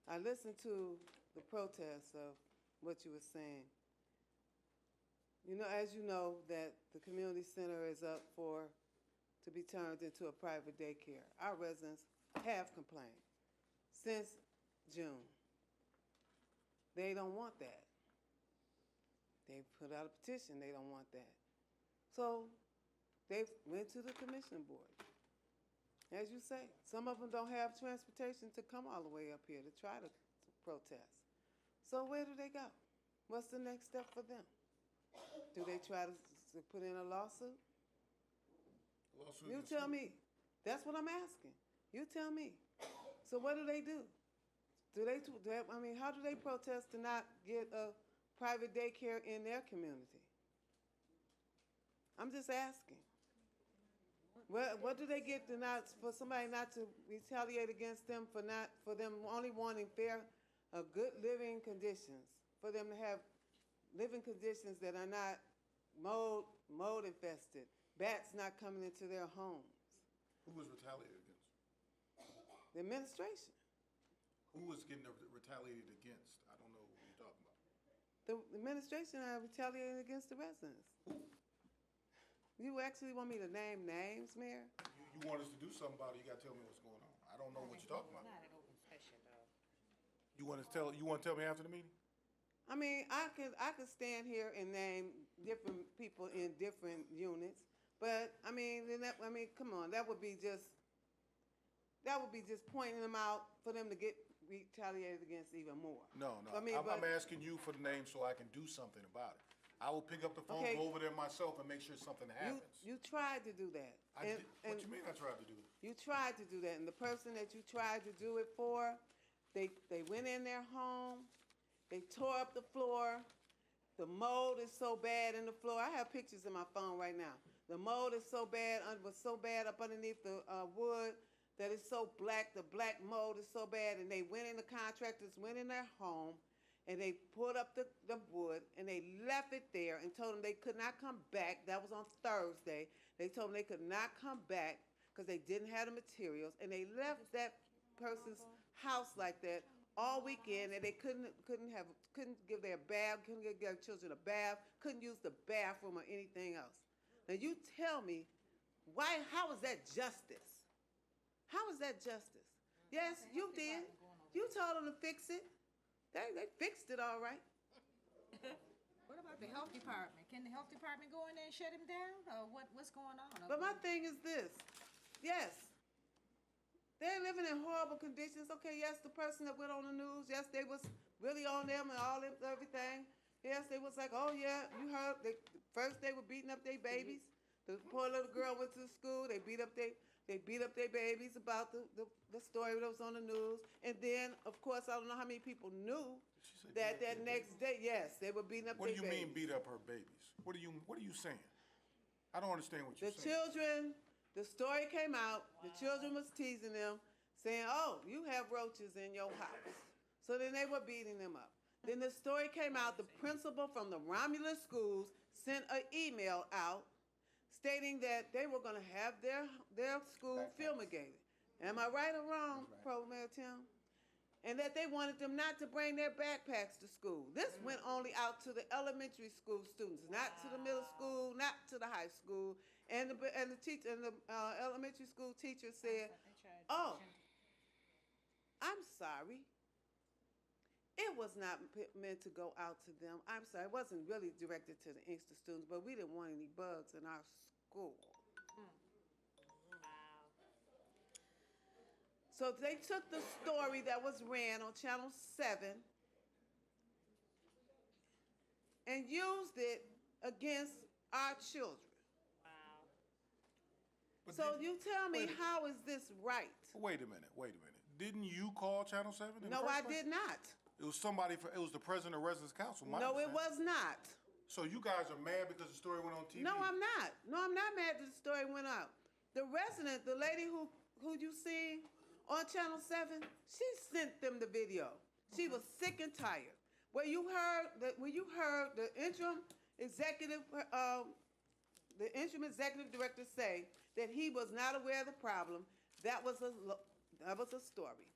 I listened to the protests of what you were saying. You know, as you know, that the community center is up to be turned into a private daycare. Our residents have complained since June. They don't want that. They put out a petition, they don't want that. So they went to the commission board. As you say, some of them don't have transportation to come all the way up here to try to protest. So where do they go? What's the next step for them? Do they try to put in a lawsuit? You tell me. That's what I'm asking. You tell me. So what do? How do they protest to not get a private daycare in their community? I'm just asking. What do they get for somebody not to retaliate against them for them only wanting fair, good living conditions, for them to have living conditions that are not mold infested, bats not coming into their homes. Who was retaliated against? The administration. Who was getting retaliated against? I don't know what you're talking about. The administration are retaliating against the residents. Who? You actually want me to name names, Mayor? You want us to do something about it, you gotta tell me what's going on. I don't know what you're talking about. Not an open session, though. You wanna tell me after the meeting? I mean, I could stand here and name different people in different units, but come on, that would be just pointing them out for them to get retaliated against even more. No. I'm asking you for the name so I can do something about it. I will pick up the phone, Okay. go over there myself, and make sure something happens. You tried to do that. What you mean I tried to do it? You tried to do that, and the person that you tried to do it for, they went in their home, they tore up the floor. The mold is so bad in the floor. I have pictures in my phone right now. The mold is so bad, was so bad up underneath the wood that it's so black. The black mold is so bad, and they went in, the contractors went in their home, and they put up the wood, and they left it there and told them they could not come back. That was on Thursday. They told them they could not come back because they didn't have the materials, and they left that person's house like that all weekend, and they couldn't give their bath, couldn't give their children a bath, couldn't use the bathroom or anything else. Now you tell me, how is that justice? How is that justice? Yes, you did. You told them to fix it. They fixed it all right. What about the health department? Can the health department go in there and shut him down, or what's going on? But my thing is this, yes, they're living in horrible conditions. Okay, yes, the person that went on the news, yes, they was really on them and all them, everything. Yes, they was like, oh yeah, you heard, first they were beating up their babies. The poor little girl went to school, they beat up their babies about the story that was on the news. And then, of course, I don't know how many people knew that next day, yes, they were beating up their babies. What do you mean beat up her babies? What are you saying? I don't understand what you're saying. The children, the story came out, the children was teasing them, saying, oh, you have roaches in your house. So then they were beating them up. Then the story came out, the principal from the Romulus schools sent an email out stating that they were going to have their school fumigated. Am I right or wrong, Pro Mayor Tim? And that they wanted them not to bring their backpacks to school. This went only out to the elementary school students, not to the middle school, not to the high school. And the teacher and the elementary school teacher said, "Oh, I'm sorry. It was not meant to go out to them. I'm sorry. It wasn't really directed to the Inkster students, but we didn't want any bugs in our school." So they took the story that was ran on Channel 7 and used it against our children. So you tell me, how is this right? Wait a minute. Didn't you call Channel 7? No, I did not. It was it was the president of Residence Council. No, it was not. So you guys are mad because the story went on TV? No, I'm not. No, I'm not mad that the story went out. The resident, the lady who you see on Channel 7, she sent them the video. She was sick and tired. When you heard the interim executive director say that he was not aware of the problem, that was a story.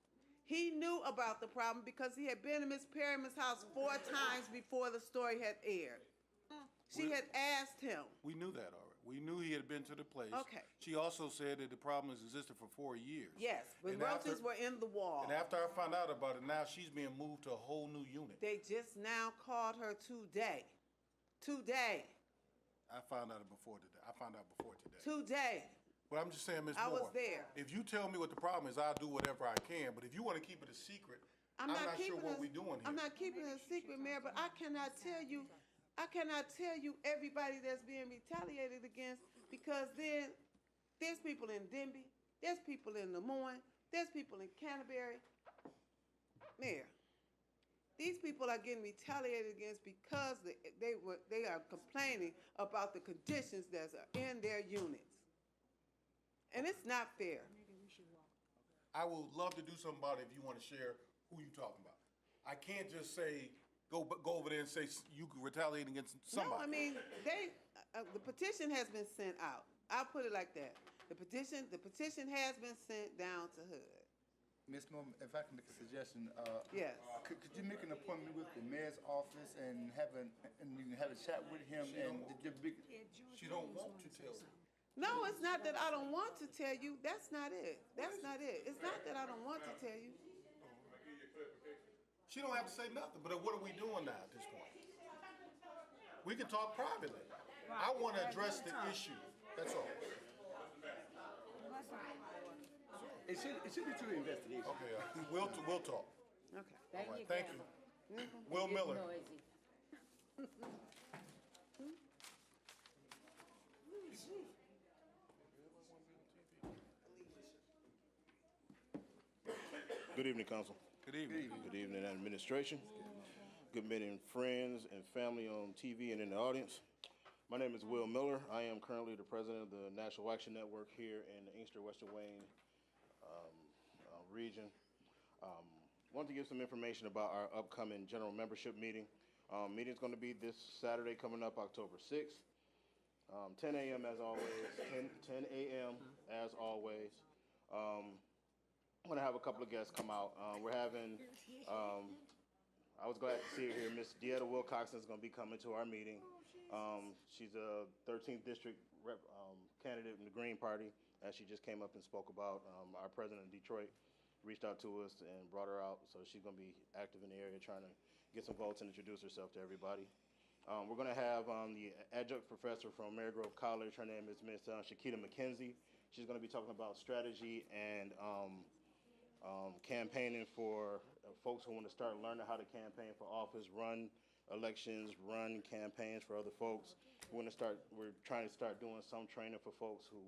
He knew about the problem because he had been in Miss Perryman's house 4 times before the story had aired. She had asked him. We knew that already. We knew he had been to the place. Okay. She also said that the problem has existed for 4 years. Yes, when roaches were in the wall. And after I found out about it, now she's being moved to a whole new unit. They just now called her today. Today. I found out before today. Today. But I'm just saying, Ms. Moore. I was there. If you tell me what the problem is, I'll do whatever I can. But if you want to keep it a secret, I'm not sure what we're doing here. I'm not keeping it a secret, Mayor, but I cannot tell you everybody that's being retaliated against, because then there's people in Denby, there's people in Lemoyne, there's people in Canterbury. Mayor, these people are getting retaliated against because they are complaining about the conditions that are in their units. And it's not fair. I would love to do something about it if you want to share who you're talking about. I can't just say, go over there and say you can retaliate against somebody. No, I mean, the petition has been sent out. I'll put it like that. The petition has been sent down to HUD. Ms. Moore, if I can make a suggestion, yes. Could you make an appointment with the mayor's office and you can have a chat with him She don't want to tell you. No, it's not that I don't want to tell you. That's not it. That's not it. It's not that I don't want to tell you. She don't have to say nothing, but what are we doing now at this point? We can talk privately. I want to address the issue. That's all. It should be through the investigation. Okay, we'll talk. Okay. All right, thank you. Will Miller. Good evening, Council. Good evening. Good evening, administration. Good evening, friends and family on TV and in the audience. My name is Will Miller. I am currently the president of the National Action Network here in the Inkster, Western Wayne region. Wanted to give some information about our upcoming general membership meeting. Meeting's going to be this Saturday coming up, October 6th. 10 a.m. as always. 10 a.m. as always. I'm going to have a couple of guests come out. We're having, I was glad to see her here, Miss Deetta Wilcoxon is going to be coming to our meeting. She's a 13th District rep, candidate in the Green Party, as she just came up and spoke about. Our president in Detroit reached out to us and brought her out, so she's going to be active in the area trying to get some votes and introduce herself to everybody. We're going to have the adjunct professor from Marygrove College. Her name is Miss Shakita McKenzie. She's going to be talking about strategy and campaigning for folks who want to start learning how to campaign for office, run elections, run campaigns for other folks. We're trying to start doing some training for folks who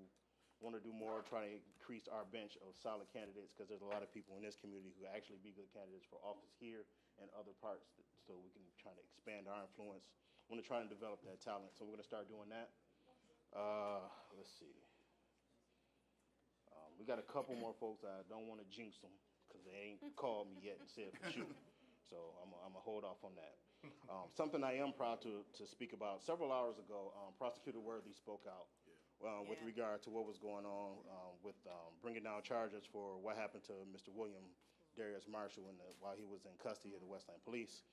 want to do more, try to increase our bench of solid candidates, because there's a lot of people in this community who actually be good candidates for office here and other parts, so we can try to expand our influence. We want to try and develop that talent, so we're going to start doing that. Let's see. We got a couple more folks. I don't want to jinx them because they ain't called me yet and said for sure. So I'm going to hold off on that. Something I am proud to speak about. Several hours ago, Prosecutor Worthy spoke out with regard to what was going on with bringing down charges for what happened to Mr. William Darius Marshall while he was in custody of the Westland Police.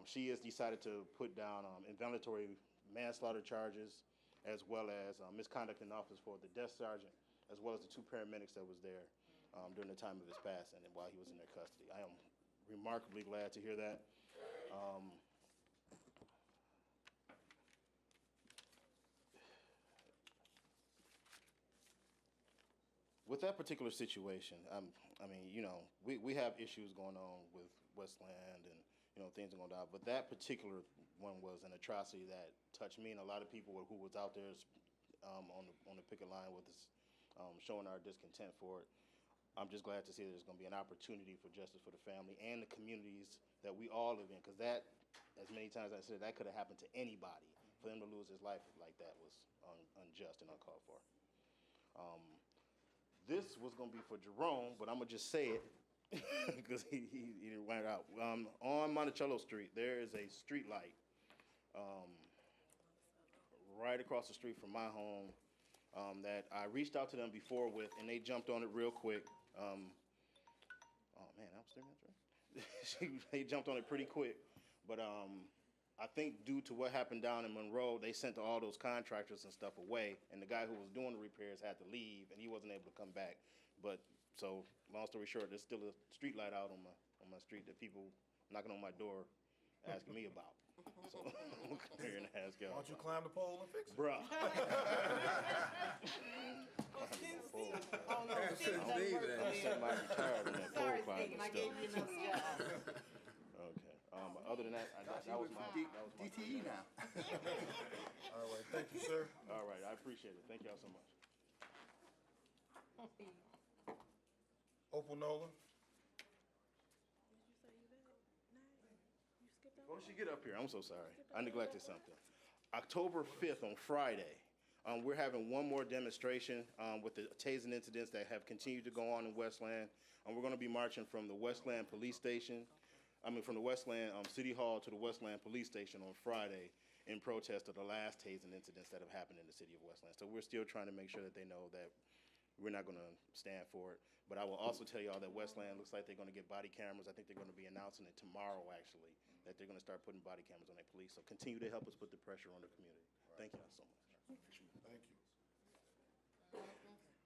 She has decided to put down involuntary manslaughter charges, as well as misconduct in office for the desk sergeant, as well as the 2 paramedics that was there during the time of his passing and while he was in their custody. I am remarkably glad to hear that. With that particular situation, I mean, you know, we have issues going on with Westland and, you know, things are going down. But that particular one was an atrocity that touched me and a lot of people who was out there on the picket line with us, showing our discontent for it. I'm just glad to see that there's going to be an opportunity for justice for the family and the communities that we all live in, because that, as many times as I said, that could have happened to anybody. For them to lose his life like that was unjust and uncalled for. This was going to be for Jerome, but I'm going to just say it because he went out. On Monticello Street, there is a street light right across the street from my home that I reached out to them before with, and they jumped on it real quick. Oh, man, I was there, that's right. They jumped on it pretty quick, but I think due to what happened down in Monroe, they sent all those contractors and stuff away, and the guy who was doing the repairs had to leave, and he wasn't able to come back. But so, long story short, there's still a street light out on my street that people knocking on my door asking me about. So I'm here and ask y'all. Why don't you climb the pole and fix it? Bruh. Somebody retired on that pole climbing stuff. Okay. Other than that, that was my DTE now. All right, thank you, sir. All right, I appreciate it. Thank y'all so much. Opal Nolan. Why don't you get up here? I'm so sorry. I neglected something. October 5th on Friday, we're having one more demonstration with the tasing incidents that have continued to go on in Westland. We're going to be marching from the Westland Police Station, from the Westland City Hall to the Westland Police Station on Friday in protest of the last tasing incidents that have happened in the city of Westland. So we're still trying to make sure that they know that we're not going to stand for it. But I will also tell y'all that Westland looks like they're going to get body cameras. I think they're going to be announcing it tomorrow, actually, that they're going to start putting body cameras on their police. So continue to help us put the pressure on the community. Thank y'all so much. Thank you.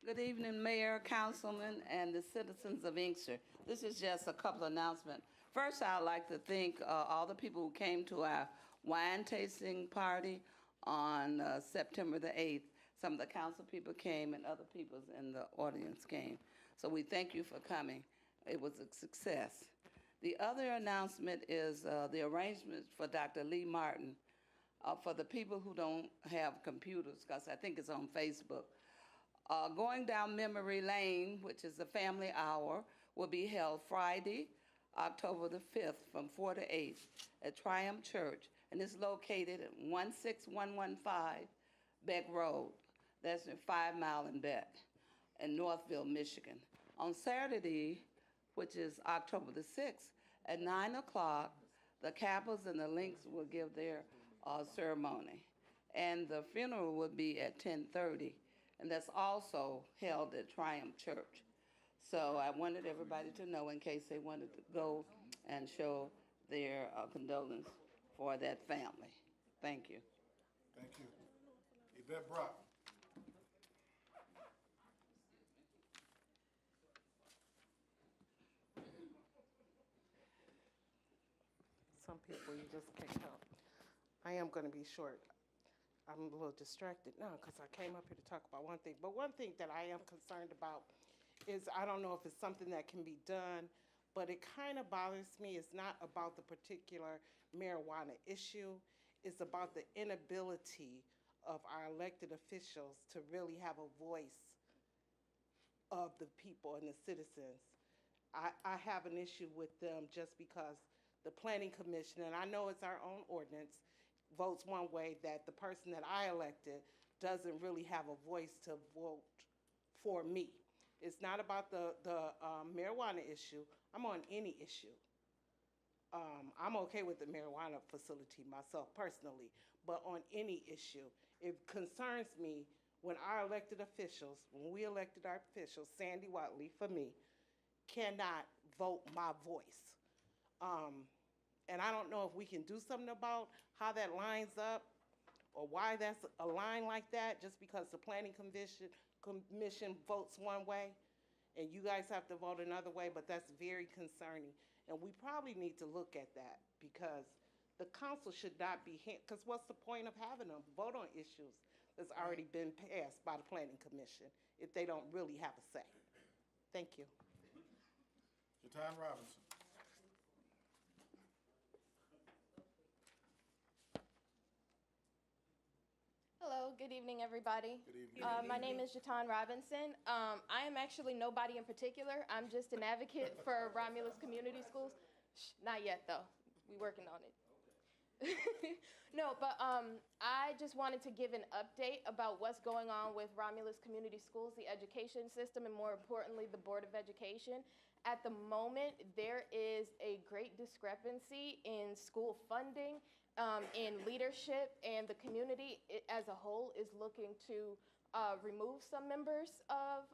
Good evening, Mayor, Councilman, and the citizens of Inkster. This is just a couple of announcements. First, I'd like to thank all the people who came to our wine tasting party on September the 8th. Some of the council people came and other people in the audience came. So we thank you for coming. It was a success. The other announcement is the arrangements for Dr. Lee Martin. For the people who don't have computers, because I think it's on Facebook, going down memory lane, which is a family hour, will be held Friday, October the 5th, from 4 to 8 at Triumph Church, and it's located at 16115 Beck Road. That's in 5 Mile and Beck in Northville, Michigan. On Saturday, which is October the 6th, at 9 o'clock, the Kappas and the Lynx will give their ceremony. And the funeral will be at 10:30, and that's also held at Triumph Church. So I wanted everybody to know in case they wanted to go and show their condolence for that family. Thank you. Thank you. Yvette Brock. Some people you just can't help. I am going to be short. I'm a little distracted now because I came up here to talk about one thing. But one thing that I am concerned about is I don't know if it's something that can be done, but it kind of bothers me. It's not about the particular marijuana issue. It's about the inability of our elected officials to really have a voice of the people and the citizens. I have an issue with them just because the Planning Commission, and I know it's our own ordinance, votes one way, that the person that I elected doesn't really have a voice to vote for me. It's not about the marijuana issue. I'm on any issue. I'm okay with the marijuana facility myself personally, but on any issue, it concerns me when our elected officials, when we elected our officials, Sandy Watley for me, cannot vote my voice. And I don't know if we can do something about how that lines up or why that's a line like that, just because the Planning Commission votes one way and you guys have to vote another way, but that's very concerning. And we probably need to look at that because the council should not be, because what's the point of having them vote on issues that's already been passed by the Planning Commission if they don't really have a say? Thank you. Jatan Robinson. Hello, good evening, everybody. Good evening. My name is Jatan Robinson. I am actually nobody in particular. I'm just an advocate for Romulus Community Schools. Not yet, though. We're working on it. No, but I just wanted to give an update about what's going on with Romulus Community Schools, the education system, and more importantly, the Board of Education. At the moment, there is a great discrepancy in school funding, in leadership, and the community as a whole is looking to remove some members of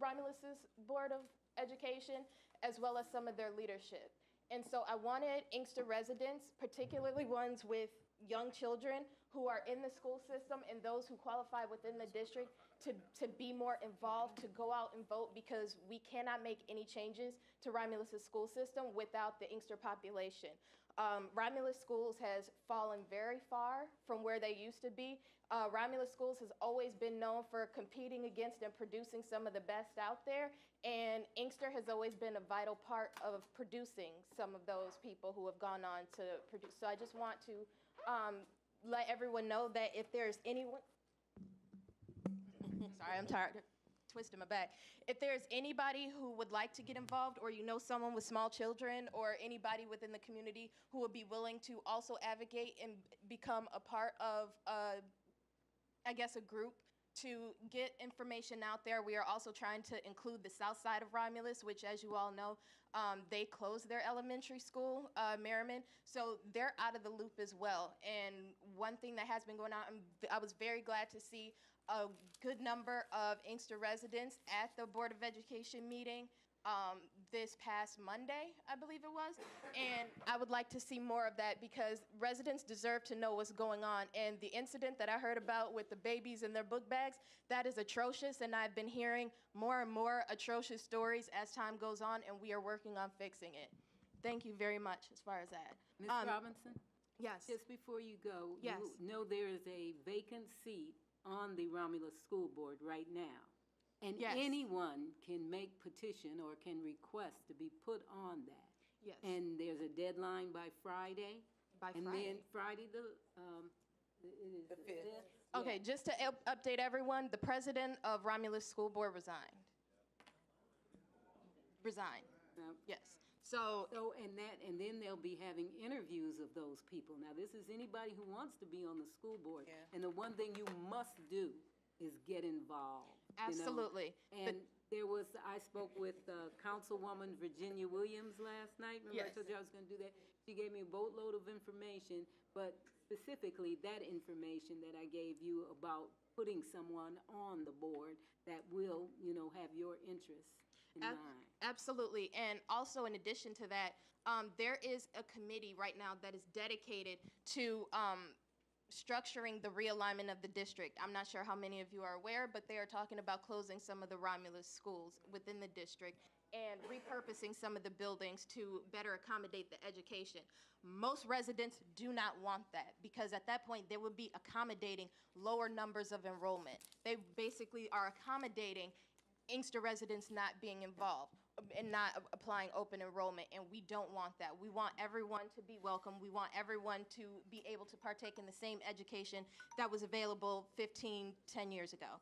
Romulus's Board of Education, as well as some of their leadership. And so I wanted Inkster residents, particularly ones with young children who are in the school system and those who qualify within the district to be more involved, to go out and vote, because we cannot make any changes to Romulus's school system without the Inkster population. Romulus Schools has fallen very far from where they used to be. Romulus Schools has always been known for competing against and producing some of the best out there, and Inkster has always been a vital part of producing some of those people who have gone on to produce. So I just want to let everyone know that if there's anyone, sorry, I'm tired of twisting my back. If there's anybody who would like to get involved, or you know someone with small children, or anybody within the community who would be willing to also advocate and become a part of, I guess, a group to get information out there. We are also trying to include the south side of Romulus, which, as you all know, they closed their elementary school, Merriman, so they're out of the loop as well. And one thing that has been going on, I was very glad to see a good number of Inkster residents at the Board of Education meeting this past Monday, I believe it was. And I would like to see more of that, because residents deserve to know what's going on. And the incident that I heard about with the babies in their book bags, that is atrocious, and I've been hearing more and more atrocious stories as time goes on, and we are working on fixing it. Thank you very much as far as that. Ms. Robinson? Yes. Just before you go, Yes. you know there is a vacant seat on the Romulus School Board right now. And Yes. anyone can make petition or can request to be put on that. Yes. And there's a deadline by Friday. By and Friday. then Friday it is the 5th. Okay, just to update everyone, the president of Romulus School Board resigned. resign. Yep. Yes. So, and then they'll be having interviews of those people. Now, this is anybody who wants to be on the school board. And the one thing you must do is get involved. Absolutely. And I spoke with Councilwoman Virginia Williams last night. Remember I told you I was going to do that? She gave me a boatload of information, but specifically that information that I gave you about putting someone on the board that will, have your interests in mind. Absolutely. And also, in addition to that, there is a committee right now that is dedicated to structuring the realignment of the district. I'm not sure how many of you are aware, but they are talking about closing some of the Romulus schools within the district and repurposing some of the buildings to better accommodate the education. Most residents do not want that because at that point they would be accommodating lower numbers of enrollment. They basically are accommodating Inkster residents not being involved and not applying open enrollment, and we don't want that. We want everyone to be welcome. We want everyone to be able to partake in the same education that was available 10 years ago.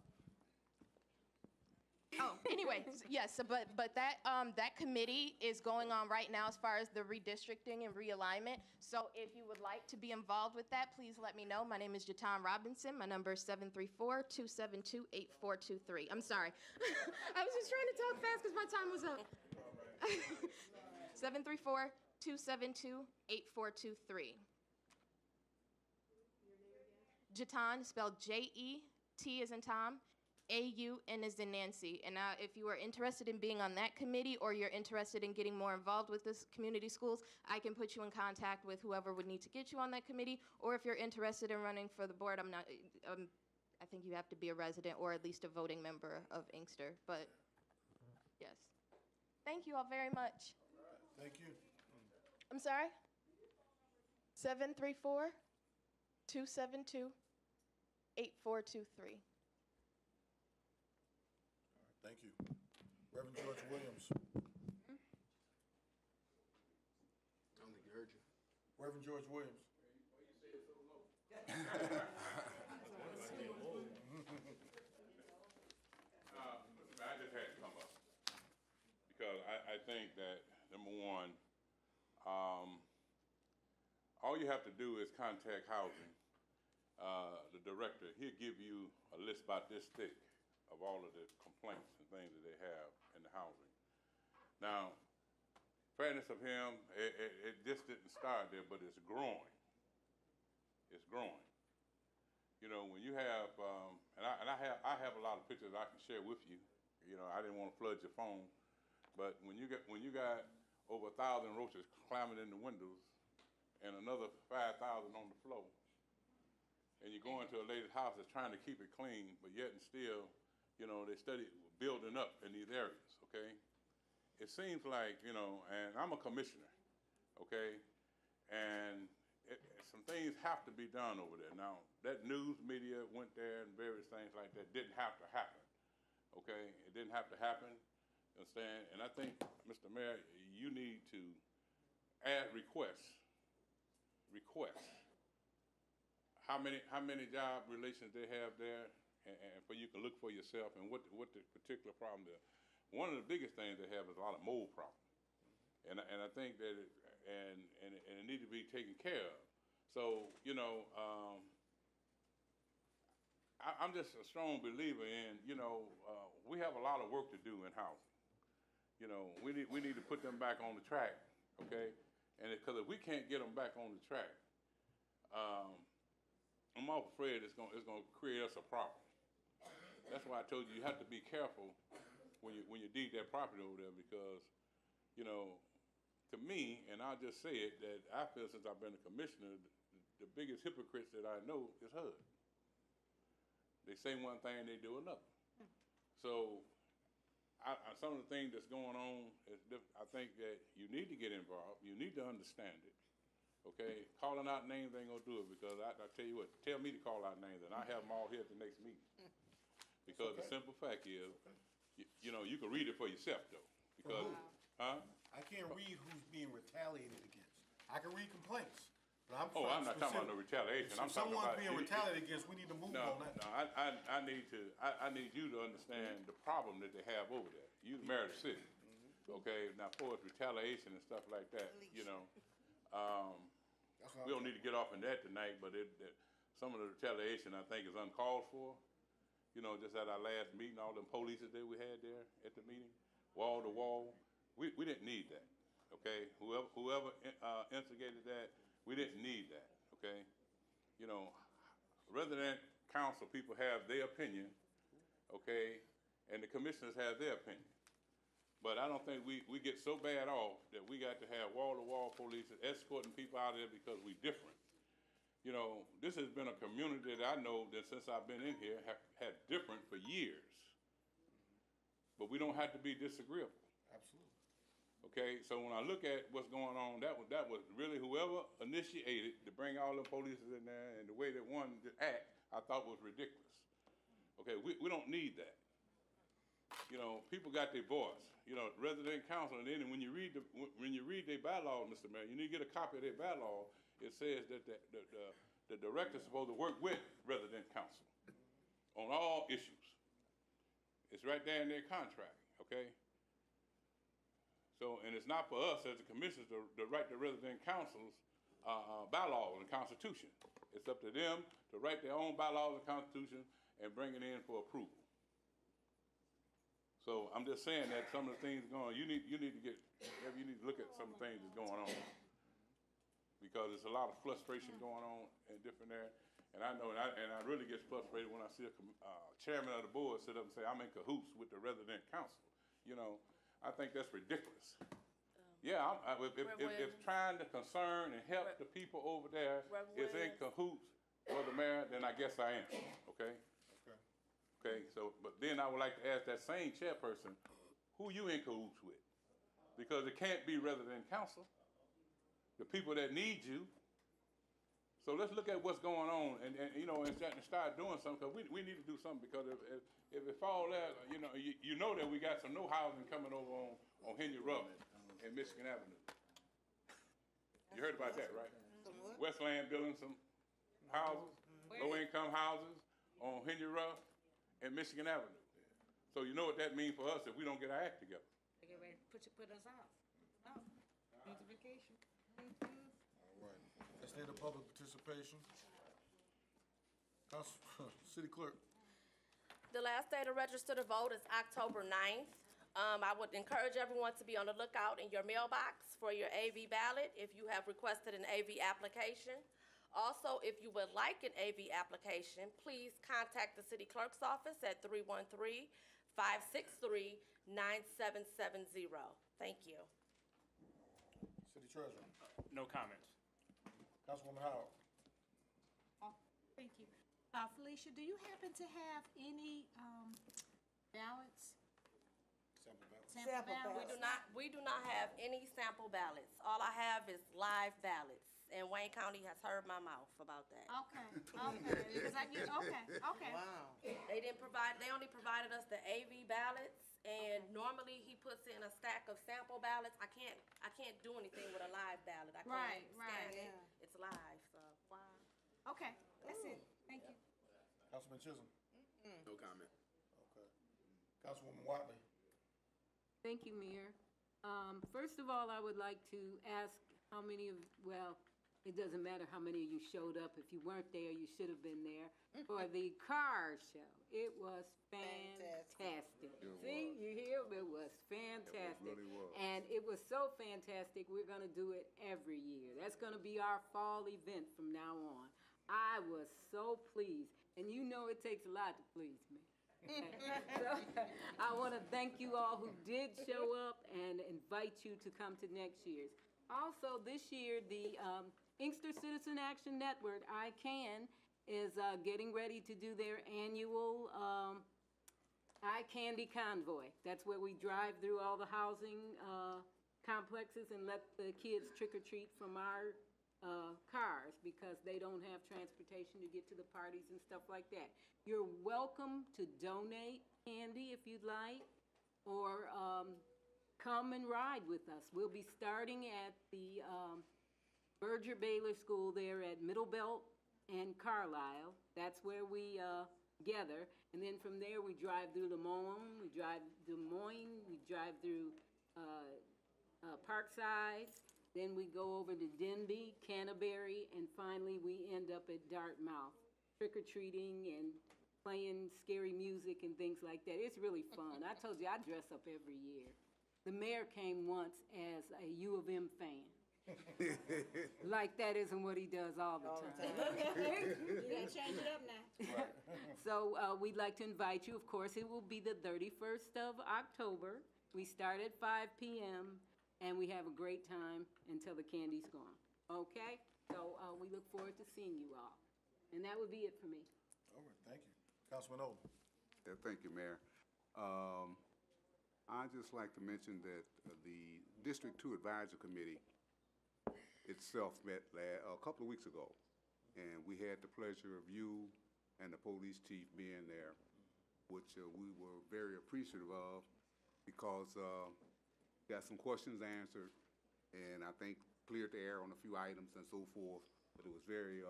Oh, anyway, yes, but that committee is going on right now as far as the redistricting and realignment. So if you would like to be involved with that, please let me know. My name is Jatan Robinson. My number is 734-272-8423. I'm sorry. I was just trying to talk fast because my time was up. 734-272-8423. Jatan, spelled Jet as in Tom, AUN as in Nancy. And if you are interested in being on that committee or you're interested in getting more involved with this community schools, I can put you in contact with whoever would need to get you on that committee. Or if you're interested in running for the board, I think you have to be a resident or at least a voting member of Inkster. But yes. Thank you all very much. Thank you. I'm sorry? 734-272-8423. Thank you. Reverend George Williams. I don't think you heard you. Reverend George Williams. I just had to come up because I think that, number one, all you have to do is contact housing. The director, he'll give you a list about this thick of all of the complaints and things that they have in the housing. Now, fairness of him, it just didn't start there, but it's growing. It's growing. You know, when you have, I have a lot of pictures I can share with you. You know, I didn't want to flood your phone, but when you got over 1,000 roaches climbing in the windows and another 5,000 on the floor, and you go into a lady's house that's trying to keep it clean, but yet and still, you know, they study building up in these areas, okay? It seems like, you know, and I'm a commissioner, okay? And some things have to be done over there. Now, that news media went there and various things like that didn't have to happen, okay? It didn't have to happen, you understand? And I think, Mr. Mayor, you need to add requests. How many job relations they have there, and for you can look for yourself and what the particular problem is. One of the biggest things they have is a lot of mold problems, and I think that it needs to be taken care of. So you know, I'm just a strong believer in, you know, we have a lot of work to do in housing. You know, we need to put them back on the track, okay? And because if we can't get them back on the track, I'm all afraid it's going to create us a problem. That's why I told you have to be careful when you deed that property over there, because, you know, to me, and I'll just say it, that I feel since I've been a commissioner, the biggest hypocrites that I know is HUD. They say one thing, they do another. So some of the things that's going on, I think that you need to get involved. You need to understand it. Okay, calling out names ain't gonna do it, because I tell you what, tell me to call out names and I have them all here at the next meeting. Because the simple fact is, you know, you can read it for yourself though. Because, I can't read who's being retaliated against. I can read complaints, but I'm not talking about no retaliation. I'm talking about someone's being retaliated against. We need to move on that. No, I need you to understand the problem that they have over there. You the mayor of the city. Okay, now for retaliation and stuff like that, we don't need to get off on that tonight, but some of the retaliation I think is uncalled for. Just at our last meeting, all them polices that we had there at the meeting, wall to wall, we didn't need that. Okay, whoever instigated that, we didn't need that. Okay, resident council people have their opinion. Okay, and the commissioners have their opinion. But I don't think we get so bad off that we got to have wall-to-wall police escorting people out of there because we different. This has been a community that I know that since I've been in here have had different for years. But we don't have to be disagreeable. Absolutely. Okay, so when I look at what's going on, that was really whoever initiated to bring all the police in there and the way that one act, I thought was ridiculous. Okay, we don't need that. People got their voice. Resident council, and then when you read their bylaws, Mr. Mayor, you need to get a copy of their bylaw. It says that the director's supposed to work with resident council on all issues. It's right there in their contract, okay? So, and it's not for us as the commissioners to write the resident council's bylaws and constitution. It's up to them to write their own bylaws and constitution and bring it in for approval. So I'm just saying that some of the things going on, you need to look at some of the things that's going on, because there's a lot of frustration going on in different areas. And I know, and I really get frustrated when I see a chairman of the board sit up and say, I'm in cahoots with the resident council. I think that's ridiculous. Yeah, if trying to concern and help the people over there is in cahoots with the mayor, then I guess I am, okay? Okay, so, but then I would like to ask that same chairperson, who you in cahoots with? Because it can't be resident council, the people that need you. So let's look at what's going on and start doing something, because we need to do something, because if it fall there, you know that we got some no housing coming over on Henry Ruff and Michigan Avenue. You heard about that, right? Westland building some houses, low-income houses on Henry Ruff and Michigan Avenue. So you know what that means for us if we don't get our act together. They get ready to put us out. Beautification. All right. Let's the public participation. City Clerk. The last day to register to vote is October 9th. I would encourage everyone to be on the lookout in your mailbox for your AV ballot if you have requested an AV application. Also, if you would like an AV application, please contact the city clerk's office at 313-563-9770. Thank you. City Treasurer. No comments. Councilwoman Howard. Thank you. Felicia, do you happen to have any ballots? Sample ballots. We do not have any sample ballots. All I have is live ballots. And Wayne County has heard my mouth about that. Okay. Okay. Wow. They only provided us the AV ballots, and normally he puts in a stack of sample ballots. I can't do anything with a live ballot. I can't scan it. Yeah. It's live, so wow. Okay, that's it. Thank you. Councilman Chisholm. No comment. Okay. Councilwoman Watley. Thank you, Mayor. First of all, I would like to ask how many it doesn't matter how many of you showed up. If you weren't there, you should have been there for the car show. It was fantastic. See, you hear? It was fantastic. It really was. And it was so fantastic, we're going to do it every year. That's going to be our fall event from now on. I was so pleased. And you know it takes a lot to please me. So, I want to thank you all who did show up and invite you to come to next year's. Also, this year, the Inkster Citizen Action Network, ICANN, is getting ready to do their annual Eye Candy Convoy. That's where we drive through all the housing complexes and let the kids trick-or-treat from our cars, because they don't have transportation to get to the parties and stuff like that. You're welcome to donate candy if you'd like, or come and ride with us. We'll be starting at the Berger Baylor School there at Middlebelt and Carlisle. That's where we gather. And then from there, we drive through Des Moines, we drive through Parkside, then we go over to Denby, Canterbury, and finally we end up at Dartmouth, trick-or-treating and playing scary music and things like that. It's really fun. I told you I dress up every year. The mayor came once as a U of M fan. Like that isn't what he does all the time. You gotta change it up now. So we'd like to invite you. Of course, it will be the 31st of October. We start at 5 p.m. and we have a great time until the candy's gone. Okay? So we look forward to seeing you all. And that would be it for me. All right, thank you. Councilman Oldham. Yeah, thank you, Mayor. I'd just like to mention that the District 2 Advisory Committee itself met a couple of weeks ago, and we had the pleasure of you and the police chief being there, which we were very appreciative of because got some questions answered, and I think cleared the air on a few items and so forth, but it was very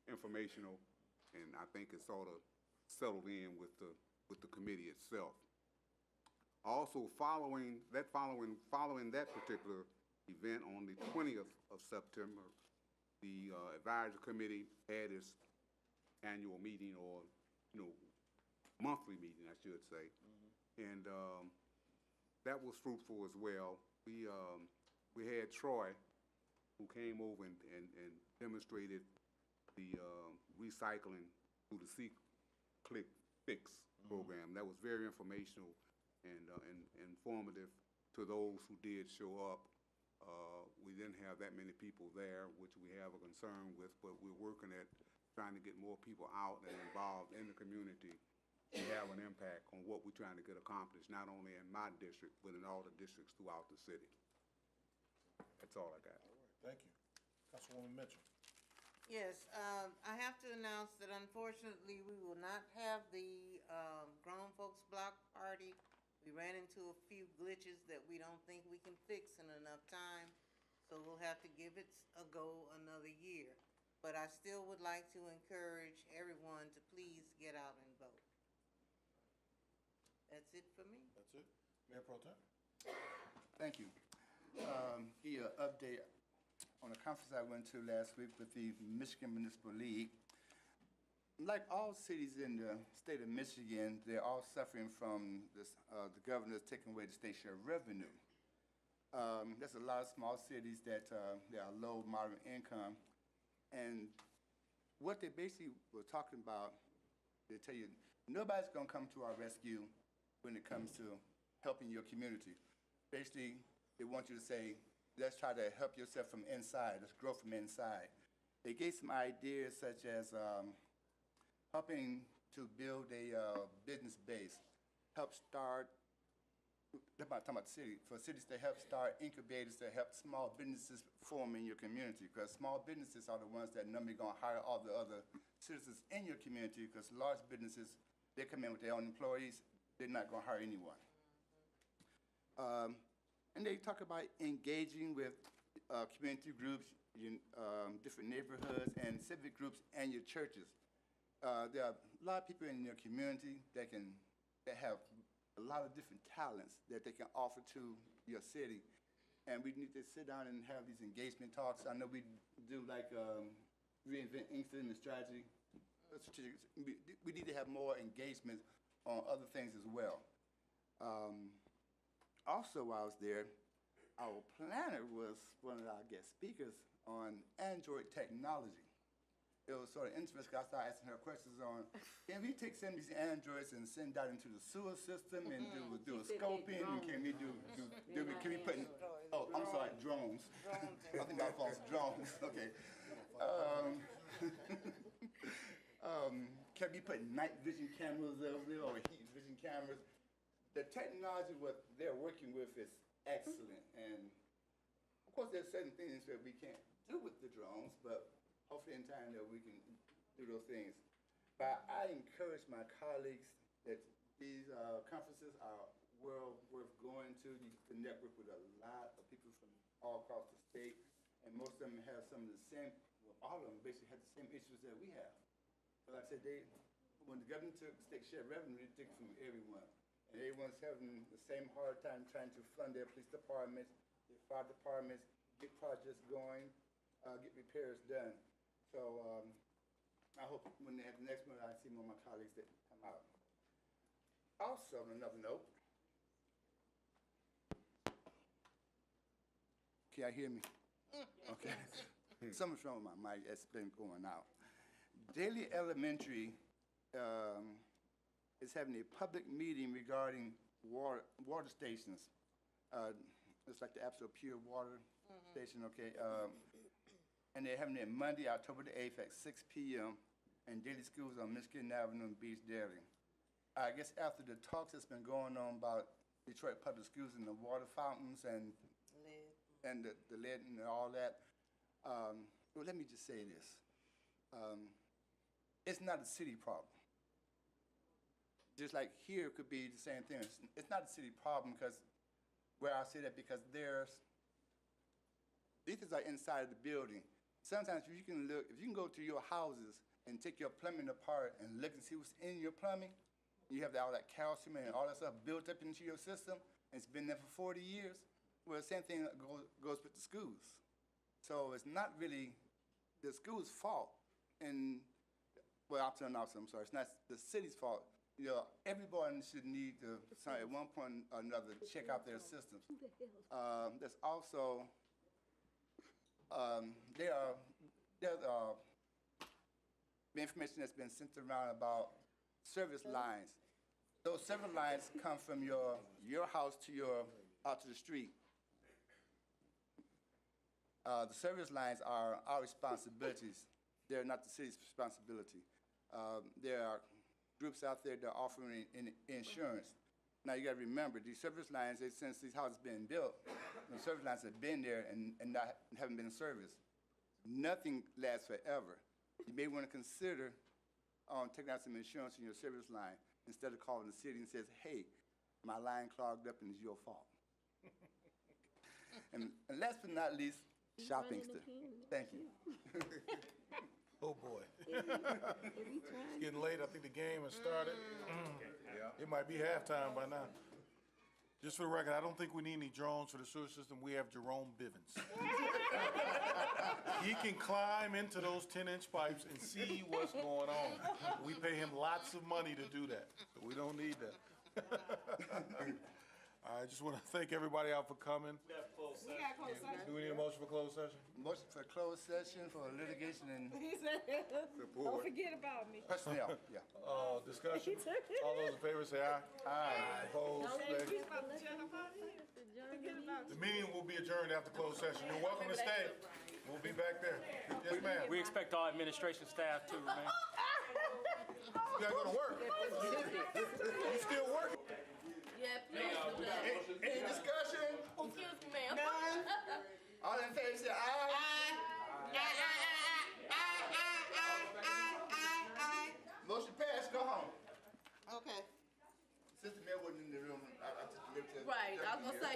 informational, and I think it sort of settled in with the committee itself. Also, following that particular event on the 20th of September, the advisory committee had its annual meeting, or monthly meeting, I should say, and that was fruitful as well. We had Troy, who came over and demonstrated the recycling through the C-Click Fix program. That was very informational and informative to those who did show up. We didn't have that many people there, which we have a concern with, but we're working at trying to get more people out and involved in the community to have an impact on what we're trying to get accomplished, not only in my district, but in all the districts throughout the city. That's all I got. All right, thank you. Councilwoman Mitchell. Yes, I have to announce that unfortunately, we will not have the Grown Folks Block Party. We ran into a few glitches that we don't think we can fix in enough time, so we'll have to give it a go another year. But I still would like to encourage everyone to please get out and vote. That's it for me. That's it. Mayor Pro Tem. Thank you. Give you an update on a conference I went to last week with the Michigan Municipal League. Like all cities in the state of Michigan, they're all suffering from this, the governor's taking away the state share revenue. There's a lot of small cities that they are low, moderate income. And what they basically were talking about, they tell you, nobody's going to come to our rescue when it comes to helping your community. Basically, they want you to say, let's try to help yourself from inside. Let's grow from inside. They gave some ideas such as helping to build a business base, help start, they're talking about the city, for cities to help start incubators to help small businesses form in your community, because small businesses are the ones that normally going to hire all the other citizens in your community, because large businesses, they come in with their own employees, they're not going to hire anyone. And they talk about engaging with community groups, different neighborhoods, and civic groups, and your churches. There are a lot of people in your community that have a lot of different talents that they can offer to your city. And we need to sit down and have these engagement talks. I know we do like reinvent Inkster and the strategy. We need to have more engagement on other things as well. Also, while I was there, our planner was one of our guest speakers on Android technology. It was sort of interesting because I started asking her questions on, can we take some of these Androids and send that into the sewer system and do a scoping? And can we put in, oh, I'm sorry, drones. I think our phone's drones, okay. Can we put night vision cameras over there or heat vision cameras? The technology what they're working with is excellent. And of course, there's certain things that we can't do with the drones, but hopefully in time that we can do those things. But I encourage my colleagues that these conferences are well worth going to. You can network with a lot of people from all across the state, and most of them have some of the same, well, all of them basically have the same issues that we have. But like I said, when the government took state share revenue, they took it from everyone. Everyone's having the same hard time trying to fund their police departments, their fire departments, get projects going, get repairs done. So I hope when they have the next one, I see more of my colleagues that come out. Also, on another note, can you hear me? Okay. Something's wrong with my mic. It's been going out. Daly Elementary is having a public meeting regarding water stations. It's like the absolute pure water station, okay? And they're having it Monday, October the 8th at 6 p.m. in Daly Schools on Michigan Avenue in Beach Daly. I guess after the talks that's been going on about Detroit Public Schools and the water fountains and the lead and all that, well, let me just say this. It's not a city problem. Just like here could be the same thing. It's not a city problem because, where I say that because these things are inside of the building. Sometimes if you can go to your houses and take your plumbing apart and look and see what's in your plumbing, you have all that calcium and all that stuff built up into your system, and it's been there for 40 years. Well, the same thing goes with the schools. So it's not really the school's fault. And, well, I'm sorry, it's not the city's fault. You know, everyone should need to, at one point or another, check out their systems. There's also, there's the information that's been sent around about service lines. Those service lines come from your house to out to the street. The service lines are our responsibilities. They're not the city's responsibility. There are groups out there that are offering insurance. Now you got to remember, these service lines, since these houses been built, the service lines have been there and haven't been in service. Nothing lasts forever. You may want to consider taking out some insurance in your service line instead of calling the city and says, hey, my line clogged up and it's your fault. and last but not least, shop Inkster. Thank you. Oh, boy. It's getting late. I think the game has started. It might be halftime by now. Just for the record, I don't think we need any drones for the sewer system. We have Jerome Bivens. He can climb into those 10-inch pipes and see what's going on. We pay him lots of money to do that. So we don't need that. I just want to thank everybody out for coming. We got closed session. Do we need a motion for closed session? Motion for closed session for litigation and He said, don't forget about me. personnel. Yeah. Discussion. All those in favor say aye. Aye. Opposed? He's about to jump out here. Forget about The meeting will be adjourned after closed session. You're welcome to stay. We'll be back there. Yes, ma'am. We expect all administration staff to remain. You gotta go to work. You still working? Yeah, please do that. Any discussion? Excuse me, ma'am. None? All in favor say aye. Motion passed. Go home. Okay. Since the mayor wasn't in the room, I took the liberty of- Right, I was gonna say,